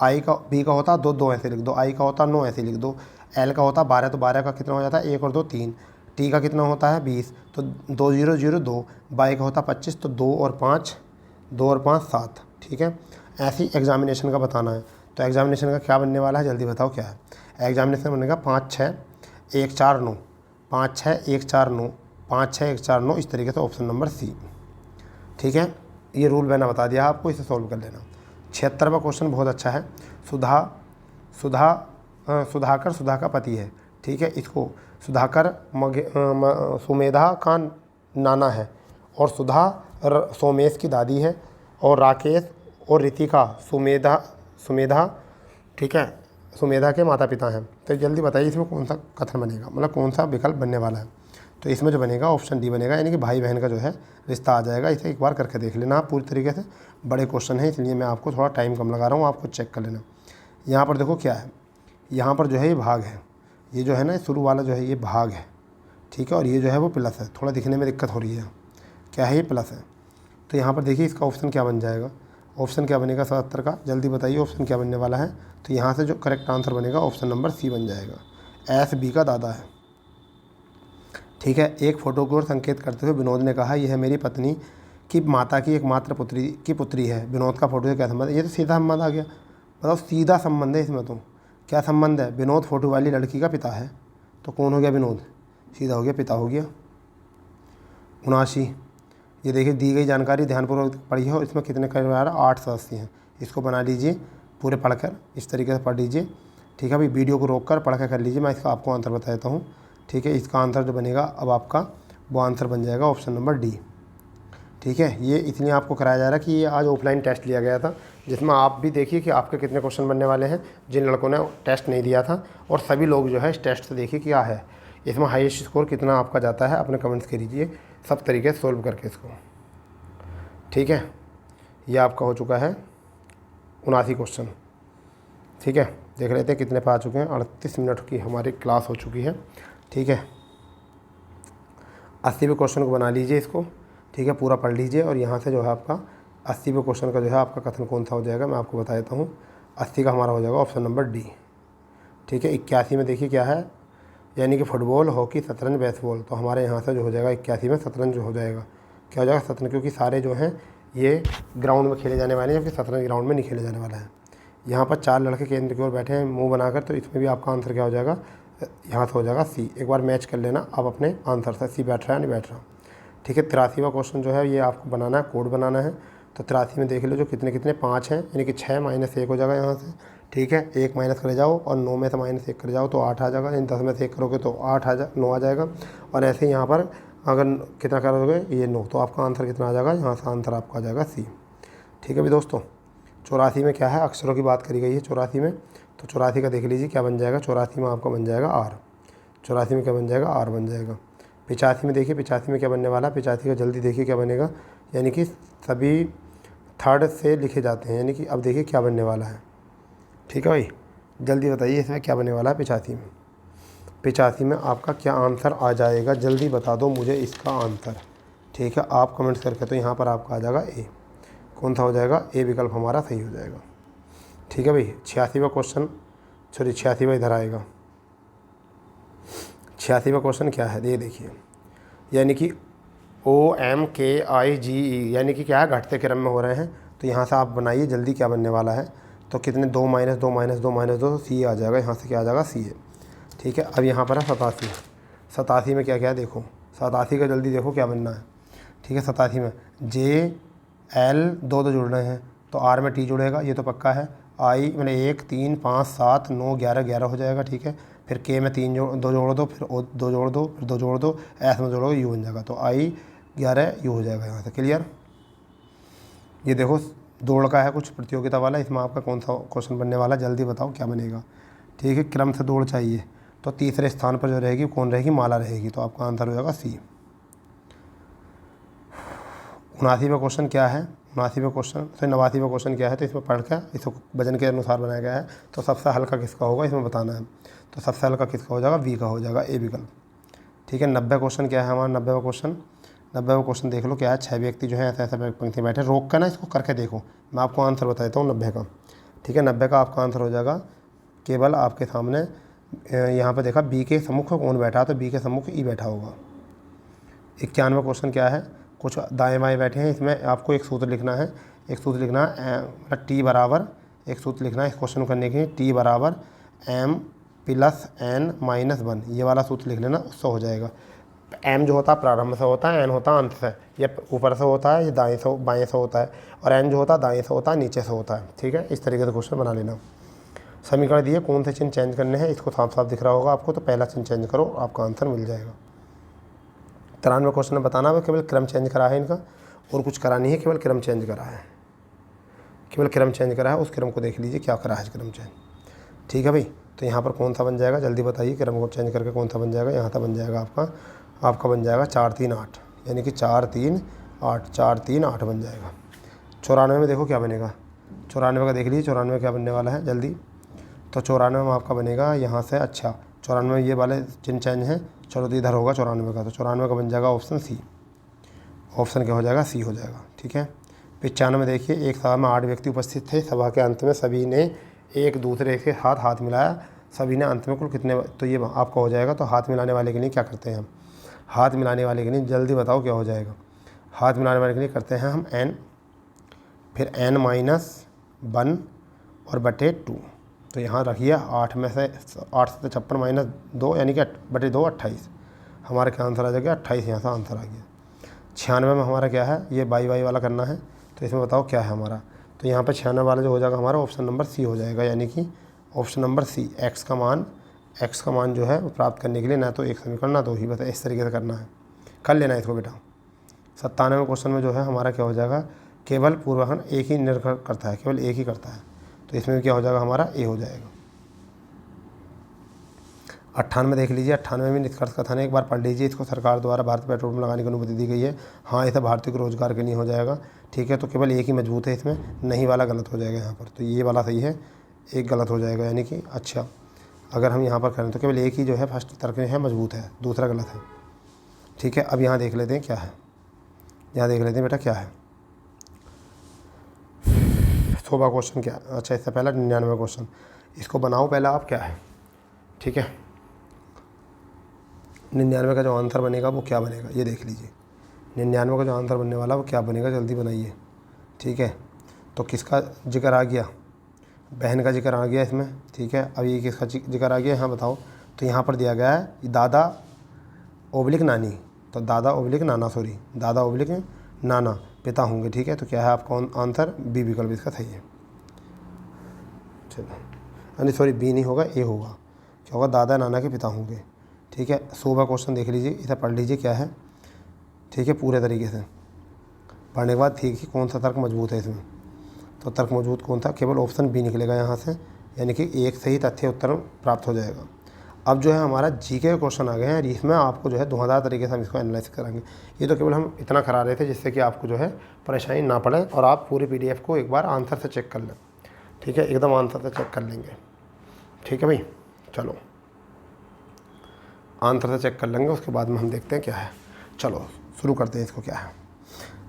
I का B का होता 2 2 ऐसे लिख दो, I का होता 9 ऐसे लिख दो। L का होता 12, तो 12 का कितना हो जाता है 1 और 2 3। T का कितना होता है 20, तो 2 0 0 2। Y का होता 25, तो 2 और 5 7। ठीक है, ऐसी एग्जामिनेशन का बताना है। तो एग्जामिनेशन का क्या बनने वाला है, जल्दी बताओ क्या है। एग्जामिनेशन बनेगा 5 6 1 4 9, 5 6 1 4 9, 5 6 1 4 9, इस तरीके से ऑप्शन नंबर सी। ठीक है, ये रूल मैंने बता दिया आपको, इसे सॉल्व कर लेना। 76वां क्वेश्चन बहुत अच्छा है। सुधाकर सुधा का पति है। ठीक है, इसको सुधाकर सुमेधा का नाना है, और सुधा सोमेश की दादी है, और राकेश और रितिका सुमेधा ठीक है सुमेधा के माता पिता हैं। तो जल्दी बताइए इसमें कौन सा कथन बनेगा, मतलब कौन सा विकल्प बनने वाला है। तो इसमें जो बनेगा ऑप्शन डी बनेगा, यानी कि भाई बहन का जो है रिश्ता आ जाएगा। इसे एक बार करके देख लेना आप पूरी तरीके से, बड़े क्वेश्चन है इसलिए मैं आपको थोड़ा टाइम कम लगा रहा हूँ, आपको चेक कर लेना। यहाँ पर देखो क्या है, यहाँ पर जो है ये भाग है, ये जो है ना शुरू वाला जो है ये भाग है। ठीक है, और ये जो है वो प्लस है, थोड़ा दिखने में दिक्कत हो रही है, क्या है ये प्लस है। तो यहाँ पर देखिए इसका ऑप्शन क्या बन जाएगा, ऑप्शन क्या बनेगा 77 का, जल्दी बताइए ऑप्शन क्या बनने वाला है। तो यहाँ से जो करेक्ट आंसर बनेगा ऑप्शन नंबर सी बन जाएगा, SB का दादा है। ठीक है, एक फोटो को संकेत करते हुए विनोद ने कहा, यह है मेरी पत्नी की माता की एकमात्र पुत्री है। विनोद का फोटो से क्या संबंध है, ये तो सीधा संबंध आ गया, मतलब सीधा संबंध है इसमें। तो क्या संबंध है, विनोद फोटो वाली लड़की का पिता है, तो कौन हो गया विनोद, सीधा हो गया पिता हो गया। 79, ये देखिए दी गई जानकारी ध्यानपूर्वक पढ़ी है और इसमें कितने करीब 8 सदस्य हैं। इसको बना लीजिए पूरे पढ़कर, इस तरीके से पढ़ लीजिए। ठीक है, अभी वीडियो को रोक कर पढ़ कर लीजिए, मैं इसका आपको आंसर बता देता हूँ। ठीक है, इसका आंसर जो बनेगा अब आपका वो आंसर बन जाएगा ऑप्शन नंबर डी। ठीक है, ये इसलिए आपको कराया जा रहा है कि ये आज ऑफलाइन टेस्ट लिया गया था, जिसमें आप भी देखिए कि आपके कितने क्वेश्चन बनने वाले हैं, जिन लड़कों ने टेस्ट नहीं दिया था। और सभी लोग जो है इस टेस्ट से देखिए क्या है, इसमें हाईएस्ट स्कोर कितना आपका जाता है, अपने कमेंट्स कीजिए सब तरीके से सोल्व करके इसको। ठीक है, ये आपका हो चुका है 79 क्वेश्चन। ठीक है, देख लेते हैं कितने पे आ चुके हैं। 38 मिनट की हमारी क्लास हो चुकी है। ठीक है, 80वें क्वेश्चन को बना लीजिए इसको। ठीक है, पूरा पढ़ लीजिए और यहाँ से जो है आपका 80वें क्वेश्चन का जो है आपका कथन कौन सा हो जाएगा मैं आपको बता देता हूँ। 80 का हमारा हो जाएगा ऑप्शन नंबर डी। ठीक है, 81 में देखिए क्या है, यानी कि फुटबॉल, हॉकी, शतरंज, बेसबॉल। तो हमारे यहाँ से जो हो जाएगा 81 में शतरंज हो जाएगा। क्या हो जाएगा शतरंज, क्योंकि सारे जो हैं ये ग्राउंड में खेले जाने वाले हैं, जबकि शतरंज ग्राउंड में नहीं खेले जाने वाला है। यहाँ पर 4 लड़के केंद्र की ओर बैठे हैं मुंह बनाकर, तो इसमें भी आपका आंसर क्या हो जाएगा, यहाँ से हो जाएगा सी। एक बार मैच कर लेना आप अपने आंसर से, सी बैठ रहा है नहीं बैठ रहा। ठीक है, 83वां क्वेश्चन जो है ये आपको बनाना है, कोड बनाना है। तो 83 में देख लो जो कितने कितने 5 हैं, यानी कि 6 - 1 हो जाएगा यहाँ से। ठीक है, 1 माइनस कर जाओ और 9 में से -1 कर जाओ तो 8 आ जाएगा, यानी 10 में से 1 करोगे तो 9 आ जाएगा। और ऐसे यहाँ पर अगर कितना करोगे ये 9, तो आपका आंसर कितना आ जाएगा, यहाँ से आंसर आपका आ जाएगा सी। ठीक है भाई दोस्तों, 84 में क्या है, अक्षरों की बात करी गई है 84 में। तो 84 का देख लीजिए क्या बन जाएगा, 84 में आपका बन जाएगा आर। 84 में क्या बन जाएगा, आर बन जाएगा। 85 में देखिए 85 में क्या बनने वाला है, 85 का जल्दी देखिए क्या बनेगा, यानी कि सभी थर्ड से लिखे जाते हैं, यानी कि अब देखिए क्या बनने वाला है। ठीक है भाई, जल्दी बताइए इसमें क्या बनने वाला है 85 में। 85 में आपका क्या आंसर आ जाएगा, जल्दी बता दो मुझे इसका आंसर। ठीक है, आप कमेंट्स करके, तो यहाँ पर आपका आ जाएगा ए। कौन सा हो जाएगा, ए विकल्प हमारा सही हो जाएगा। ठीक है भाई, 86वां क्वेश्चन, सॉरी 86वां इधर आएगा। 86वां क्वेश्चन क्या है ये देखिए, यानी कि OMKIGE, यानी कि क्या है घटते क्रम में हो रहे हैं। तो यहाँ से आप बनाइए जल्दी क्या बनने वाला है। तो कितने 2 माइनस 2 माइनस 2 माइनस 2 सी आ जाएगा, यहाँ से क्या आ जाएगा सी है। ठीक है, अब यहाँ पर है 87। 87 में क्या क्या है देखो, 87 का जल्दी देखो क्या बनना है। ठीक है, 87 में जे एल 2 जुड़ रहे हैं तो आर में टी जुड़ेगा, ये तो पक्का है। आई मैंने 1 3 5 7 9 11 11 हो जाएगा। ठीक है, फिर के में 2 जोड़ दो, फिर 2 जोड़ दो, फिर 2 जोड़ दो, एस में जोड़ोगे यू बन जाएगा, तो आई 11 यू हो जाएगा यहाँ से। क्लियर। ये देखो दौड़ का है कुछ प्रतियोगिता वाला, इसमें आपका कौन सा क्वेश्चन बनने वाला, जल्दी बताओ क्या बनेगा। ठीक है, क्रम से दौड़ चाहिए, तो तीसरे स्थान पर जो रहेगी कौन रहेगी, माला रहेगी, तो आपका आंसर हो जाएगा सी। 79वां क्वेश्चन क्या है, 79वां क्वेश्चन से 89वां क्वेश्चन क्या है, तो इसमें पढ़ के इसको वजन के अनुसार बनाया गया है। तो सबसे हल्का किसका होगा इसमें बताना है, तो सबसे हल्का किसका हो जाएगा, वी का हो जाएगा, ए विकल्प। ठीक है, 90 क्वेश्चन क्या है हमारा, 90वां क्वेश्चन देख लो क्या है। 6 व्यक्ति जो है ऐसे ऐसे पंक्ति बैठे, रोक कर ना इसको करके देखो, मैं आपको आंसर बता देता हूँ 90 का। ठीक है, 90 का आपका आंसर हो जाएगा केवल आपके सामने यहाँ पर देखा बी के सम्मुख कौन बैठा है, तो बी के सम्मुख ई बैठा होगा। 91वां क्वेश्चन क्या है, कुछ दाएं बाएं बैठे हैं, इसमें आपको एक सूत्र लिखना है, मतलब टी बराबर, एक सूत्र लिखना है इस क्वेश्चन करने के लिए, टी बराबर एम प्लस एन माइनस 1, ये वाला सूत्र लिख लेना, उससे हो जाएगा। एम जो होता है प्रारंभ से होता है, एन होता है अंत से, ये ऊपर से होता है, ये दाएं से बाएं से होता है, और एन जो होता है दाएं से होता है, नीचे से होता है। ठीक है, इस तरीके से क्वेश्चन बना लेना। समीकरण दिए, कौन से चिन्ह चेंज करने हैं, इसको साफ साफ दिख रहा होगा आपको, तो पहला चिन्ह चेंज करो, आपका आंसर मिल जाएगा। 93 क्वेश्चन में बताना है केवल क्रम चेंज करा है इनका, और कुछ करा नहीं है, केवल क्रम चेंज करा है, केवल क्रम चेंज करा है। उस क्रम को देख लीजिए क्या करा है क्रम चेंज। ठीक है भाई, तो यहाँ पर कौन सा बन जाएगा, जल्दी बताइए, क्रम को चेंज करके कौन सा बन जाएगा। यहाँ से बन जाएगा आपका बन जाएगा 4 3 8, यानी कि 4 3 8, 4 3 8 बन जाएगा। 94 में देखो क्या बनेगा, 94 का देख लीजिए, 94 क्या बनने वाला है जल्दी, तो 94 में आपका बनेगा यहाँ से, अच्छा 94 में ये वाले चिन्ह चेंज हैं, चलो तो इधर होगा 94 का, तो 94 का बन जाएगा ऑप्शन सी, ऑप्शन क्या हो जाएगा, सी हो जाएगा। ठीक है, 95 में देखिए, एक सभा में 8 व्यक्ति उपस्थित थे, सभा के अंत में सभी ने एक दूसरे के साथ हाथ मिलाया, सभी ने अंत में कुल कितने, तो ये आपका हो जाएगा। तो हाथ मिलाने वाले के लिए क्या करते हैं हम, हाथ मिलाने वाले के लिए जल्दी बताओ क्या हो जाएगा, हाथ मिलाने वाले के लिए करते हैं हम एन, फिर एन माइनस 1 और बटे 2, तो यहाँ रखिए 8 में से 8 से 56 माइनस 2, यानी कि बटे 2 28, हमारा क्या आंसर आ जाएगा 28, यहाँ से आंसर आ गया। 96 में हमारा क्या है, ये बाई वाला करना है, तो इसमें बताओ क्या है हमारा, तो यहाँ पर 96 वाला जो हो जाएगा हमारा ऑप्शन नंबर सी हो जाएगा, यानी कि ऑप्शन नंबर सी। एक्स का मान जो है वो प्राप्त करने के लिए ना तो एक समीकरण ना दो ही, बस इस तरीके से करना है, कर लेना है इसको बेटा। 97वें क्वेश्चन में जो है हमारा क्या हो जाएगा, केवल पूर्वाहन एक ही निर्भर करता है, केवल एक ही करता है, तो इसमें क्या हो जाएगा हमारा ए हो जाएगा। 98 देख लीजिए, 98 में निष्कर्ष कथन है, एक बार पढ़ लीजिए इसको। सरकार द्वारा भारत पेट्रोल पंप लगाने की अनुमति दी गई है, हाँ ऐसा भारतीय को रोजगार के लिए हो जाएगा। ठीक है, तो केवल एक ही मजबूत है, इसमें नहीं वाला गलत हो जाएगा यहाँ पर, तो ये वाला सही है, एक गलत हो जाएगा, यानी कि अच्छा अगर हम यहाँ पर करें तो केवल एक ही जो है फर्स्ट तर्क है मजबूत है, दूसरा गलत है। ठीक है, अब यहाँ देख लेते हैं क्या है, यहाँ देख लेते हैं बेटा क्या है। 100वां क्वेश्चन क्या है, अच्छा इससे पहला 99वां क्वेश्चन, इसको बनाओ पहला आप क्या है। ठीक है, 99 का जो आंसर बनेगा वो क्या बनेगा, ये देख लीजिए। 99 का जो आंसर बनने वाला वो क्या बनेगा, जल्दी बनाइए। ठीक है, तो किसका जिक्र आ गया, बहन का जिक्र आ गया इसमें। ठीक है, अब ये किसका जिक्र आ गया, हाँ बताओ, तो यहाँ पर दिया गया है दादा ओब्लिक नानी, तो दादा ओब्लिक नाना, सॉरी दादा ओब्लिक नाना पिता होंगे। ठीक है, तो क्या है आपका आंसर, बी विकल्प इसका सही है। चलो यानी सॉरी बी नहीं होगा, ए होगा, क्या होगा, दादा नाना के पिता होंगे। ठीक है, 100वां क्वेश्चन देख लीजिए, इसे पढ़ लीजिए क्या है। ठीक है, पूरे तरीके से पढ़ने के बाद ठीक है कौन सा तर्क मजबूत है इसमें, तो तर्क मजबूत कौन था, केवल ऑप्शन बी निकलेगा यहाँ से, यानी कि एक सही तथ्य उत्तर प्राप्त हो जाएगा। अब जो है हमारा जीके के क्वेश्चन आ गए हैं, इसमें आपको जो है 2000 तरीके से हम इसको एनालाइज करेंगे। ये तो केवल हम इतना करा रहे थे जिससे कि आपको जो है परेशानी ना पड़े, और आप पूरी PDF को एक बार आंसर से चेक कर लें। ठीक है, एकदम आंसर से चेक कर लेंगे। ठीक है भाई, चलो आंसर से चेक कर लेंगे, उसके बाद में हम देखते हैं क्या है। चलो शुरू करते हैं इसको, क्या है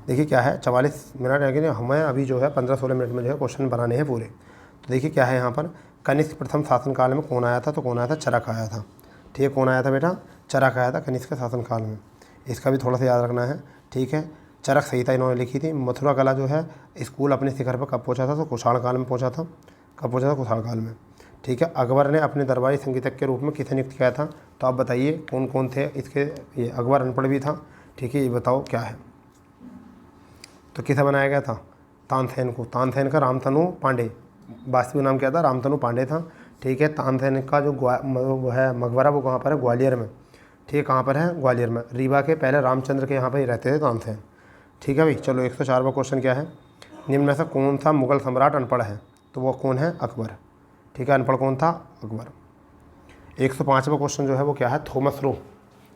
देखिए क्या है। 44 मिनट है कि हमें अभी जो है 15-16 मिनट में जो है क्वेश्चन बनाने हैं पूरे। तो देखिए क्या है यहाँ पर, कनिष्क प्रथम शासनकाल में कौन आया था, तो कौन आया था, चरक आया था। ठीक है, कौन आया था बेटा, चरक आया था कनिष्क के शासनकाल में, इसका भी थोड़ा सा याद रखना है। ठीक है, चरक संहिता इन्होंने लिखी थी। मथुरा कला जो है स्कूल अपने शिखर पर कब पहुँचा था, तो कुषाण काल में पहुँचा था। कब पूछा था? कुशाण काल में। ठीक है। अकबर ने अपने दरबारी संगीतज्ञ के रूप में किसे नियुक्त किया था? तो आप बताइए कौन कौन थे इसके। ये अकबर अनपढ़ भी था। ठीक है, ये बताओ क्या है। तो किसे बनाया गया था? तानसेन को। तानसेन का रामतनु पांडे, वास्तविक नाम क्या था? रामतनु पांडे था। ठीक है। तानसेन का जो वो है मकबरा, वो कहाँ पर है? ग्वालियर में। ठीक है, कहाँ पर है? ग्वालियर में। रीवा के पहले रामचंद्र के यहाँ पर ही रहते थे तानसेन। ठीक है भाई। चलो 104वां क्वेश्चन क्या है? निम्न में से कौन सा मुगल सम्राट अनपढ़ है? तो वो कौन है? अकबर। ठीक है, अनपढ़ कौन था? अकबर। 105वां क्वेश्चन जो है वो क्या है? Thomas Roe.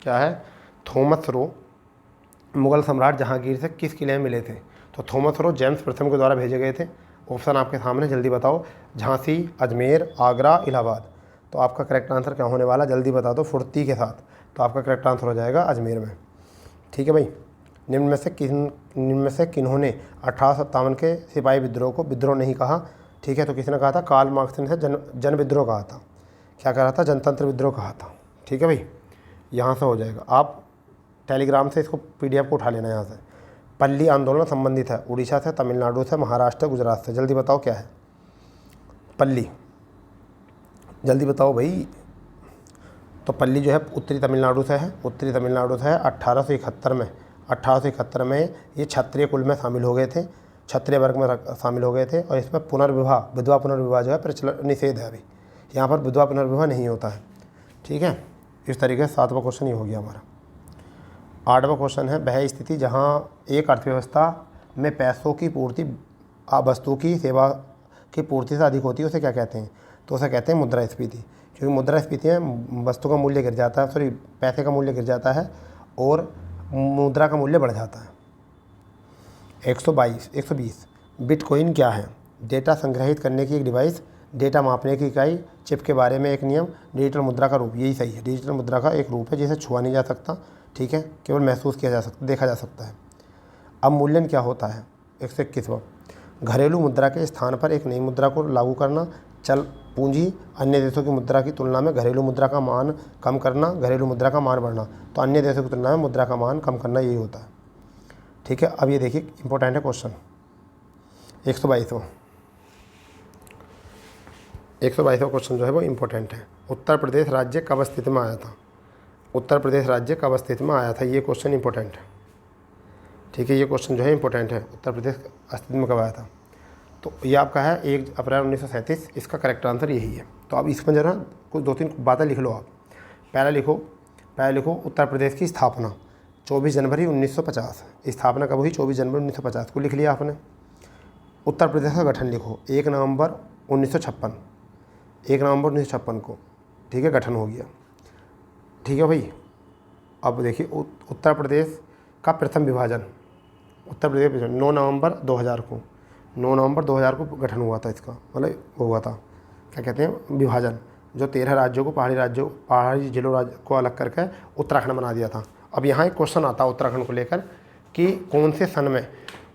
क्या है? थॉमस रो मुगल सम्राट जहांगीर से किस किले में मिले थे? तो थॉमस रो जेम्स प्रथम के द्वारा भेजे गए थे। ऑप्शन आपके सामने, जल्दी बताओ। झांसी, अजमेर, आगरा, इलाहाबाद। तो आपका करेक्ट आंसर क्या होने वाला? जल्दी बता दो फुर्ती के साथ। तो आपका करेक्ट आंसर हो जाएगा अजमेर में। ठीक है भाई। निम्न में से किन्होंने 1857 के सिपाही विद्रोह को विद्रोह नहीं कहा? ठीक है, तो किसने कहा था? कार्ल मार्क्स ने जन विद्रोह कहा था। क्या कहा था? जनतंत्र विद्रोह कहा था। ठीक है भाई, यहाँ से हो जाएगा। आप टेलीग्राम से इसको PDF को उठा लेना यहाँ से। पल्ली आंदोलन संबंधित है उड़ीसा से, तमिलनाडु से, महाराष्ट्र, गुजरात से। जल्दी बताओ क्या है? पल्ली, जल्दी बताओ भाई। तो पल्ली जो है उत्तरी तमिलनाडु से है। उत्तरी तमिलनाडु से है। 1871 में ये क्षत्रिय कुल में शामिल हो गए थे, क्षत्रिय वर्ग में शामिल हो गए थे। और इसमें पुनर्विवाह, विधवा पुनर्विवाह जो है प्रचलन निषेध है। अभी यहाँ पर विधवा पुनर्विवाह नहीं होता है। ठीक है, इस तरीके से 7वां क्वेश्चन ये हो गया हमारा। 8वां क्वेश्चन है, वह स्थिति जहाँ एक अर्थव्यवस्था में पैसों की पूर्ति वस्तु की सेवा की पूर्ति से अधिक होती है, उसे क्या कहते हैं? तो उसे कहते हैं मुद्रास्फीति। क्योंकि मुद्रास्फीति में वस्तु का मूल्य गिर जाता है, सॉरी पैसे का मूल्य गिर जाता है और मुद्रा का मूल्य बढ़ जाता है। 120 बिटकॉइन क्या है? डेटा संग्रहित करने की एक डिवाइस, डेटा मापने की इकाई, चिप के बारे में एक नियम, डिजिटल मुद्रा का रूप। यही सही है। डिजिटल मुद्रा का एक रूप है जिसे छुआ नहीं जा सकता। ठीक है, केवल महसूस किया जा सकता, देखा जा सकता है। अब मूल्यन क्या होता है? 121वां, घरेलू मुद्रा के स्थान पर एक नई मुद्रा को लागू करना, चल पूंजी, अन्य देशों की मुद्रा की तुलना में घरेलू मुद्रा का मान कम करना, घरेलू मुद्रा का मान बढ़ना। तो अन्य देशों की तुलना में मुद्रा का मान कम करना, यही होता है। ठीक है, अब ये देखिए इंपॉर्टेंट है क्वेश्चन 122वां। 122वां क्वेश्चन जो है वो इंपॉर्टेंट है। उत्तर प्रदेश राज्य कब अस्तित्व में आया था? उत्तर प्रदेश राज्य कब अस्तित्व में आया था? ये क्वेश्चन इंपॉर्टेंट है। ठीक है, ये क्वेश्चन जो है इंपॉर्टेंट है। उत्तर प्रदेश अस्तित्व में कब आया था? तो ये आपका है 1 अप्रैल 1937। इसका करेक्ट आंसर यही है। तो अब इसमें जरा कुछ 2-3 बातें लिख लो आप। पहला लिखो उत्तर प्रदेश की स्थापना 24 जनवरी 1950। स्थापना कब हुई? 24 जनवरी 1950 को लिख लिया आपने। उत्तर प्रदेश का गठन लिखो 1 नवंबर 1956। 1 नवंबर 1956 को, ठीक है, गठन हो गया। ठीक है भाई। अब देखिए उत्तर प्रदेश का प्रथम विभाजन, उत्तर प्रदेश 9 नवंबर 2000 को, 9 नवंबर 2000 को गठन हुआ था इसका, मतलब वो हुआ था, क्या कहते हैं, विभाजन। जो 13 राज्यों को, पहाड़ी जिलों को अलग करके उत्तराखंड बना दिया था। अब यहाँ एक क्वेश्चन आता है उत्तराखंड को लेकर कि कौन से सन में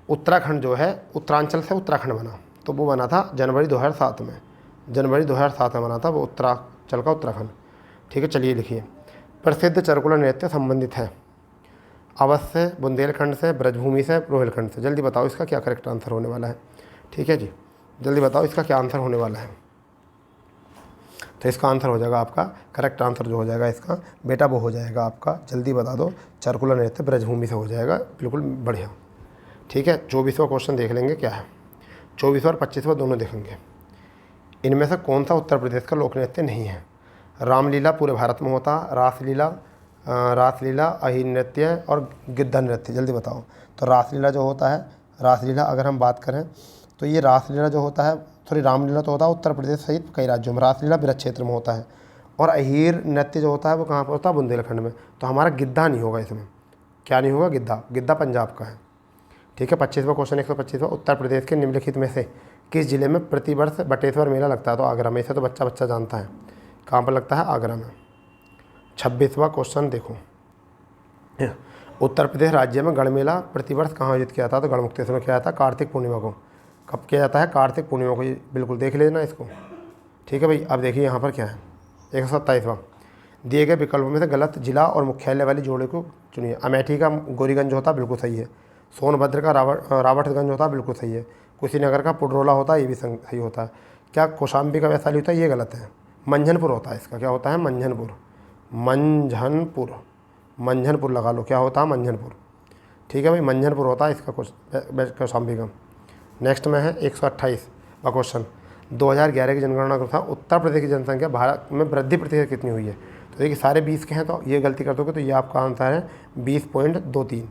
उत्तराखंड जो है उत्तरांचल से उत्तराखंड बना? तो वो बना था जनवरी 2007 में। जनवरी 2007 में बना था वो उत्तरांचल का उत्तराखंड। ठीक है, चलिए लिखिए। प्रसिद्ध चरकुला नृत्य संबंधित है अवश्य बुंदेलखंड से, ब्रजभूमि से, रोहिलखंड से। जल्दी बताओ इसका क्या करेक्ट आंसर होने वाला है। ठीक है जी, जल्दी बताओ इसका क्या आंसर होने वाला है। तो इसका आंसर हो जाएगा आपका, करेक्ट आंसर जो हो जाएगा इसका बेटा वो हो जाएगा आपका, जल्दी बता दो, चरकुला नृत्य ब्रजभूमि से हो जाएगा। बिल्कुल बढ़िया। ठीक है, 24वां क्वेश्चन देख लेंगे क्या है। 24वां और 25वां दोनों देखेंगे। इनमें से कौन सा उत्तर प्रदेश का लोक नृत्य नहीं है? रामलीला पूरे भारत में होता, रासलीला, अहिर नृत्य और गिद्धा नृत्य। जल्दी बताओ। तो रासलीला जो होता है, रासलीला अगर हम बात करें तो ये रासलीला जो होता है, सॉरी रामलीला तो होता है उत्तर प्रदेश सहित कई राज्यों में, रासलीला ब्रज क्षेत्र में होता है। और अहिर नृत्य जो होता है वो कहाँ पर होता है? बुंदेलखंड में। तो हमारा गिद्धा नहीं होगा इसमें। क्या नहीं होगा? गिद्धा पंजाब का है। ठीक है, 25वां क्वेश्चन 125वां, उत्तर प्रदेश के निम्नलिखित में से किस जिले में प्रतिवर्ष बटेश्वर मेला लगता है? तो आगरा में। इसे तो बच्चा जानता है। कहाँ पर लगता है? आगरा में। 26वां क्वेश्चन देखो, उत्तर प्रदेश राज्य में गण मेला प्रतिवर्ष कहाँ आयोजित किया था? तो गढ़मुक्तेश्वर में किया था, कार्तिक पूर्णिमा को। कब किया जाता है? कार्तिक पूर्णिमा को। बिल्कुल देख लेना इसको। ठीक है भाई। अब देखिए यहाँ पर क्या है, 127वां, दिए गए विकल्पों में से गलत जिला और मुख्यालय वाली जोड़े को चुनिए। अमेठी का गोरीगंज होता, बिल्कुल सही है। सोनभद्र का रावटगंज होता, बिल्कुल सही है। कुशीनगर का पुडरोला होता है, ये भी सही होता है। क्या कौशाम्बी का वैशाली होता है? ये गलत है, मंझनपुर होता है इसका। क्या होता है? मंझनपुर। मंझनपुर, मंझनपुर लगा लो, क्या होता है? मंझनपुर। ठीक है भाई, मंझनपुर होता है इसका कौशाम्बी का। नेक्स्ट में है 128 का क्वेश्चन, 2011 की जनगणना का था उत्तर प्रदेश की जनसंख्या भारत में वृद्धि प्रतिशत कितनी हुई है? तो देखिए सारे 20 के हैं, तो ये गलती कर दोगे तो ये आपका आंसर है 20.23।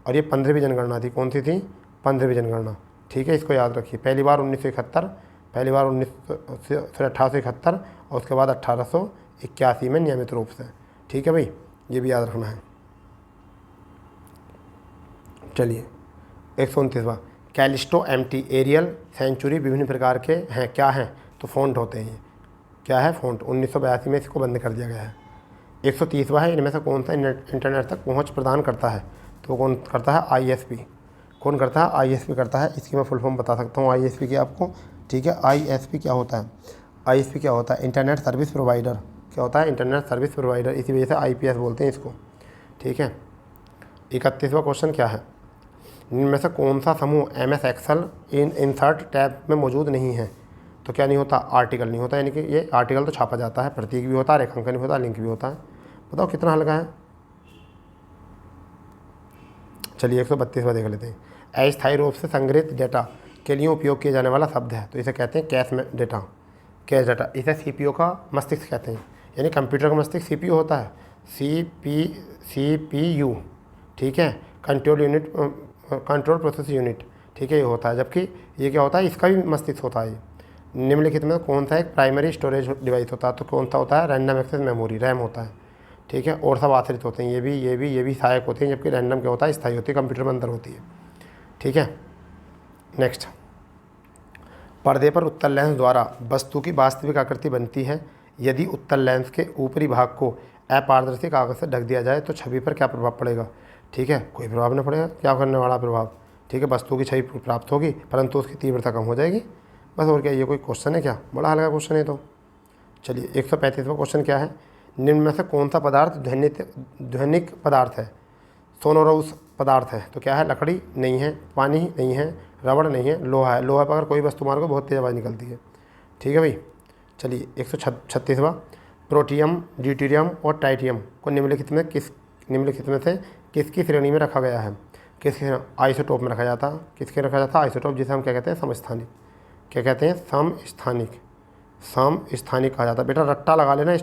और ये 15वीं जनगणना थी। कौन सी थी? 15वीं जनगणना। ठीक है, इसको याद रखिए। पहली बार 1971, पहली बार 1871 और उसके बाद 1881 में नियमित रूप से। ठीक है भाई, ये भी याद रखना है। चलिए 129वां, कैलिस्टो एम्प्टी एरियल सेंचुरी विभिन्न प्रकार के हैं। क्या हैं? तो फ़ॉन्ट होते हैं। क्या है? फ़ॉन्ट। 1982 में इसको बंद कर दिया गया है। 130वां है, इनमें से कौन सा इंटरनेट तक पहुंच प्रदान करता है? तो कौन करता है? ISP। कौन करता है? ISP करता है। इसकी मैं फुल फॉर्म बता सकता हूँ ISP की आपको। ठीक है, ISP क्या होता है? ISP क्या होता है? Internet service provider. क्या होता है? Internet service provider. इसी वजह से IPS बोलते हैं इसको। ठीक है, 31वां क्वेश्चन क्या है? इनमें से कौन सा समूह MS एक्सेल इंसर्ट टैब में मौजूद नहीं है? तो क्या नहीं होता? आर्टिकल नहीं होता, यानी कि ये आर्टिकल तो छापा जाता है, प्रतीक भी होता है, रेखांकन भी होता है, लिंक भी होता है। बताओ कितना हल्का है। चलिए 132वां देख लेते हैं। अस्थायी रूप से संग्रहित डेटा के लिए उपयोग किया जाने वाला शब्द है, तो इसे कहते हैं कैश में डेटा। कैश डेटा, इसे CPU का मस्तिष्क कहते हैं, यानी कंप्यूटर का मस्तिष्क CPU होता है। CPU। ठीक है, control unit, control process unit. ठीक है, ये होता है। जबकि ये क्या होता है? इसका भी मस्तिष्क होता है। निम्नलिखित में कौन सा एक प्राइमरी स्टोरेज डिवाइस होता है? तो कौन सा होता है? रैंडम एक्सेस मेमोरी, रैम होता है। ठीक है, और सब आश्रित होते हैं, ये भी सहायक होते हैं, जबकि रैंडम क्या होता है? स्थायी होती है, कंप्यूटर में अंदर होती है। ठीक है, नेक्स्ट, पर्दे पर उत्तल लेंस द्वारा वस्तु की वास्तविक आकृति बनती है। यदि उत्तल लेंस के ऊपरी भाग को अपारदर्शी कागज से ढक दिया जाए तो छवि पर क्या प्रभाव पड़ेगा? ठीक है, कोई प्रभाव नहीं पड़ेगा। क्या करने वाला प्रभाव? ठीक है, वस्तु की छवि प्राप्त होगी परंतु उसकी तीव्रता कम हो जाएगी, बस। और क्या, ये कोई क्वेश्चन है क्या? बड़ा हल्का क्वेश्चन है। तो चलिए 135वां क्वेश्चन क्या है? निम्न में से कौन सा पदार्थ ध्वनिक पदार्थ है? सोनोरस पदार्थ है। तो क्या है? लकड़ी नहीं है, पानी नहीं है, रबड़ नहीं है, लोहा है। लोहा पर अगर कोई वस्तु मारो बहुत तेज आवाज़ निकलती है। ठीक है भाई, चलिए 136वां, प्रोटियम, ड्यूटेरियम और टाइटियम को निम्नलिखित में से किसकी श्रेणी में रखा गया है? किसकी? आइसोटोप में रखा जाता है। किसके रखा जाता है? आइसोटोप, जिसे हम क्या कहते हैं? समस्थानिक। क्या कहते हैं? समस्थानिक। समस्थानिक कहा जाता है। बेटा रट्टा लगा लेना इस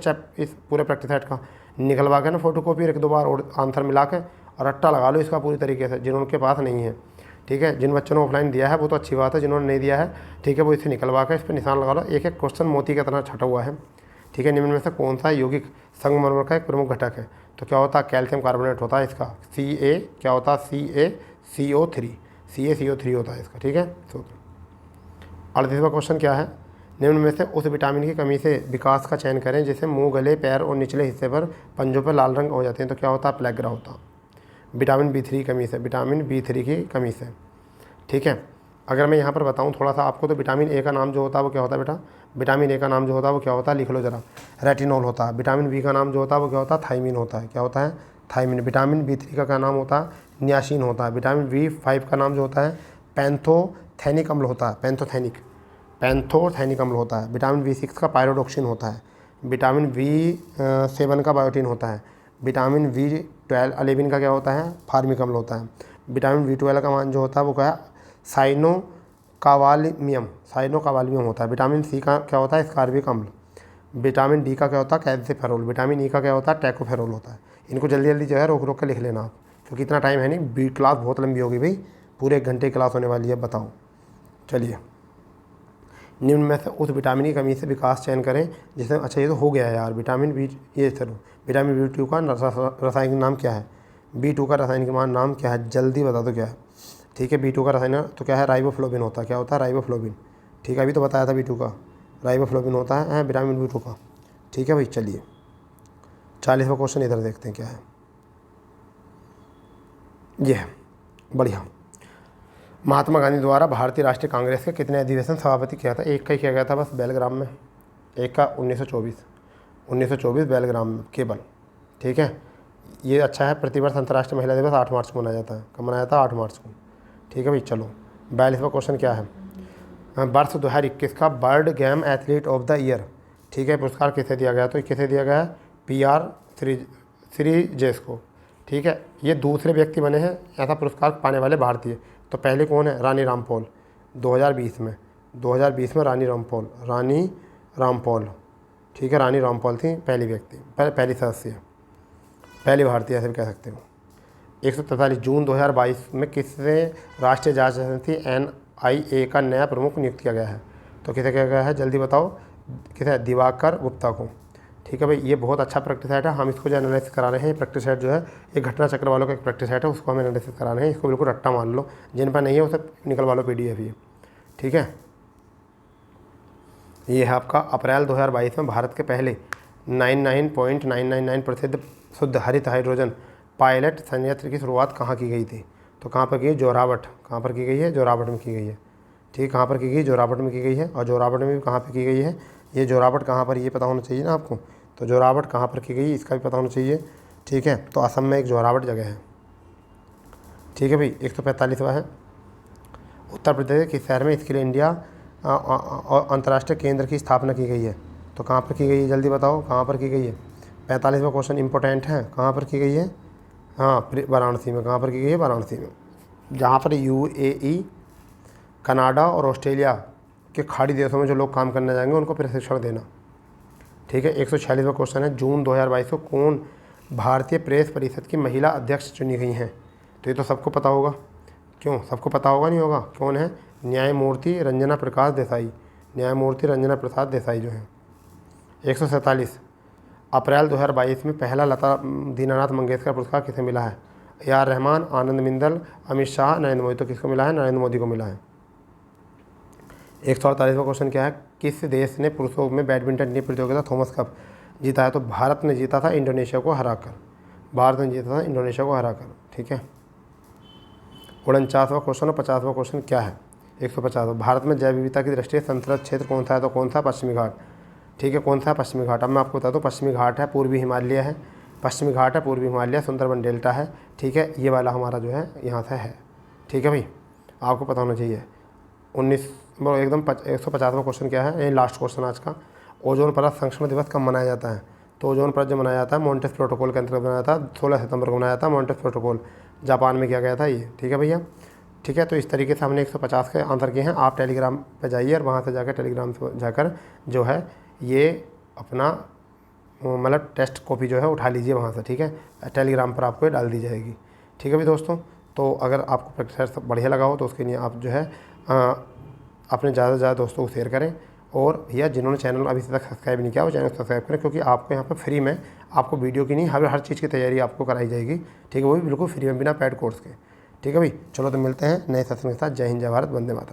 पूरे प्रैक्टिस सेट का, निकलवा के ना फोटोकॉपी एक दो बार और आंसर मिला के, और रट्टा लगा लो इसका पूरी तरीके से, जिन्होंने पास नहीं है। ठीक है, जिन बच्चों ने ऑफलाइन दिया है वो तो अच्छी बात है, जिन्होंने नहीं दिया है ठीक है वो इसे निकलवा कर इस पर निशान लगा लो। एक एक क्वेश्चन मोती की तरह छटा हुआ है। ठीक है, निम्न में से कौन सा यौगिक संगमरमर का एक प्रमुख घटक है? तो क्या होता है? कैल्शियम कार्बोनेट होता है इसका। Ca क्या होता है? CaCO3, CaCO3 होता है इसका। ठीक है, 38वां क्वेश्चन क्या है? निम्न में से उस विटामिन की कमी से विकास का चयन करें जिससे मुंह, गले, पैर और निचले हिस्से पर पंजों पर लाल रंग हो जाते हैं। तो क्या होता है? प्लेग्रा होता है। विटामिन B3 की कमी से, विटामिन B3 की कमी से। ठीक है, अगर मैं यहाँ पर बताऊँ थोड़ा सा आपको, तो विटामिन A का नाम जो होता है वो क्या होता है बेटा? विटामिन A का नाम जो होता है वो क्या होता है? लिख लो जरा, रेटिनॉल होता है। विटामिन B का नाम जो होता है वो क्या होता है? थायमीन होता है। क्या होता है? थायमीन। विटामिन B3 का क्या नाम होता है? नियासिन होता है। विटामिन B5 का नाम जो होता है? पैंथोथेनिक अम्ल होता है। पैंथोथेनिक अम्ल होता है। विटामिन B6 का पायरोडोक्सिन होता है। विटामिन B7 का बायोटिन होता है। विटामिन B11 का क्या होता है? फार्मिक अम्ल होता है। विटामिन B12 का मान जो होता है वो क्या है? साइनोकावालिमियम होता है। विटामिन C का क्या होता है? स्कारबिक अम्ल। विटामिन D का क्या होता है? कैल्सिफेरोल। विटामिन E का क्या होता है? टैकोफेरोल होता है। इनको जल्दी जल्दी जो है रोक रोक के लिख लेना आप, क्योंकि इतना टाइम है नहीं। बी क्लास बहुत लंबी होगी भाई, पूरे 1 घंटे क्लास होने वाली है। बताओ, चलिए निम्न में से उस विटामिन की कमी से विकास चयन करें जिसे, अच्छा ये तो हो गया है यार, विटामिन विटामिन B2 का रासायनिक नाम क्या है? B2 का रासायनिक नाम क्या है? जल्दी बता दो क्या है? ठीक है, B2 का रासायनिक तो क्या है? राइबोफ्लोविन होता है। क्या होता है? राइबोफ्लोविन। ठीक है, अभी तो बताया था B2 का राइबोफ्लोविन होता है विटामिन B2 का। ठीक है भाई, चलिए 40वां क्वेश्चन इधर देखते हैं क्या है। ये है बढ़िया। महात्मा गांधी द्वारा भारतीय राष्ट्रीय कांग्रेस के कितने अधिवेशन सभापति किया था? एक का ही किया गया था बस, बेलग्राम में। एक का 1924 बेलग्राम में केवल। ठीक है, ये अच्छा है। प्रतिवर्ष अंतर्राष्ट्रीय महिला दिवस 8 मार्च को मनाया जाता है। कब मनाया जाता है? 8 मार्च को। ठीक है भाई, चलो 42वां क्वेश्चन क्या है? वर्ष 2021 का bird game athlete of the year, ठीक है, पुरस्कार किसे दिया गया? तो किसे दिया गया है? PR श्रीजेश को, ठीक है। ये दूसरे व्यक्ति बने हैं ऐसा पुरस्कार पाने वाले भारतीय। तो पहले कौन है? रानी रामपॉल 2020 में, 2020 में रानी रामपॉल, ठीक है, रानी रामपॉल थी पहली व्यक्ति, पहली सदस्य, पहली भारतीय ऐसे भी कह सकते हो। 143 जून 2022 में किससे राष्ट्रीय जांच एजेंसी NIA का नया प्रमुख नियुक्त किया गया है? तो किसे किया गया है? जल्दी बताओ। किसे? दिवाकर गुप्ता को, ठीक है भाई। ये बहुत अच्छा प्रैक्टिस सेट है, हम इसको जो एनालिसिस करा रहे हैं। ये प्रैक्टिस सेट जो है ये घटना चक्र वालों का एक प्रैक्टिस सेट है, उसको हम एनालिसिस करा रहे हैं। इसको बिल्कुल रट्टा मान लो, जिन पर नहीं है उसे निकलवा लो PDF ये, ठीक है। ये है आपका अप्रैल 2022 में भारत के पहले 99.999% शुद्ध हरित हाइड्रोजन पायलट संयंत्र की शुरुआत कहाँ की गई थी? तो कहाँ पर की? जोराबट। कहाँ पर की गई है? जोराबट में की गई है, ठीक। कहाँ पर की गई? जोराबट में की गई है। और जोराबट में भी कहाँ पर की गई है? ये जोराबट कहाँ पर, ये पता होना चाहिए ना आपको। तो जोराबट कहाँ पर की गई इसका भी पता होना चाहिए, ठीक है। तो असम में एक जोराबट जगह है, ठीक है भाई। 145वां है, उत्तर प्रदेश के किस शहर में स्किल इंडिया अंतर्राष्ट्रीय केंद्र की स्थापना की गई है? तो कहाँ पर की गई है? जल्दी बताओ कहाँ पर की गई है। 45वां क्वेश्चन इंपॉर्टेंट है, कहाँ पर की गई है? हाँ, वाराणसी में। कहाँ पर की गई है? वाराणसी में, जहाँ पर UAE, कनाडा और ऑस्ट्रेलिया के खाड़ी देशों में जो लोग काम करने जाएंगे उनको प्रशिक्षण देना, ठीक है। 146वां क्वेश्चन है, जून 2022 को कौन भारतीय प्रेस परिषद की महिला अध्यक्ष चुनी गई हैं? तो ये तो सबको पता होगा। क्यों सबको पता होगा? नहीं होगा। कौन है? न्यायमूर्ति रंजना प्रकाश देसाई, न्यायमूर्ति रंजना प्रसाद देसाई जो है। 147 अप्रैल 2022 में पहला लता दीनानाथ मंगेशकर पुरस्कार किसे मिला है? AR रहमान, आनंद मिंदल, अमित शाह, नरेंद्र मोदी। तो किसको मिला है? नरेंद्र मोदी को मिला है। 148वां क्वेश्चन क्या है? किस देश ने पुरुषों में बैडमिंटन की प्रतियोगिता थॉमस कप जीता है? तो भारत ने जीता था इंडोनेशिया को हराकर, भारत ने जीता था इंडोनेशिया को हराकर, ठीक है। 49वां क्वेश्चन और 50वां क्वेश्चन क्या है? 150 भारत में जैव विविधता की दृष्टि से संतुलित क्षेत्र कौन सा है? तो कौन सा? पश्चिमी घाट, ठीक है। कौन सा? पश्चिमी घाट। अब मैं आपको बता दूँ, पश्चिमी घाट है, पूर्वी हिमालय है, पश्चिमी घाट है, पूर्वी हिमालय, सुंदरबन डेल्टा है, ठीक है। ये वाला हमारा जो है यहाँ से है, ठीक है भाई, आपको पता होना चाहिए। 150वां क्वेश्चन क्या है? ये लास्ट क्वेश्चन आज का। ओजोन परत संरक्षण दिवस कब मनाया जाता है? तो ओजोन परत जो मनाया जाता है मॉन्ट्रियल प्रोटोकॉल के अंतर्गत बनाया था, 16 सितंबर को मनाया था। मॉन्ट्रियल प्रोटोकॉल जापान में किया गया था ये, ठीक है भैया, ठीक है। तो इस तरीके से हमने 150 के आंसर किए हैं। आप टेलीग्राम पे जाइए और वहाँ से जाकर टेलीग्राम से जाकर जो है ये अपना मतलब टेस्ट कॉपी जो है उठा लीजिए वहाँ से, ठीक है। टेलीग्राम पर आपको ये डाल दी जाएगी, ठीक है भाई दोस्तों। तो अगर आपको प्रैक्टिस बढ़िया लगा हो तो उसके लिए आप जो है अपने ज़्यादा से ज़्यादा दोस्तों को शेयर करें। और भैया जिन्होंने चैनल अभी तक सब्सक्राइब नहीं किया वो चैनल सब्सक्राइब करें, क्योंकि आपको यहाँ पर फ्री में आपको वीडियो की नहीं हर चीज़ की तैयारी आपको कराई जाएगी, ठीक है। वो भी बिल्कुल फ्री में, बिना पेड कोर्स के, ठीक है भाई। चलो तो मिलते हैं नए सेशन के साथ। जय हिंद, जय भारत, वंदे मातरम।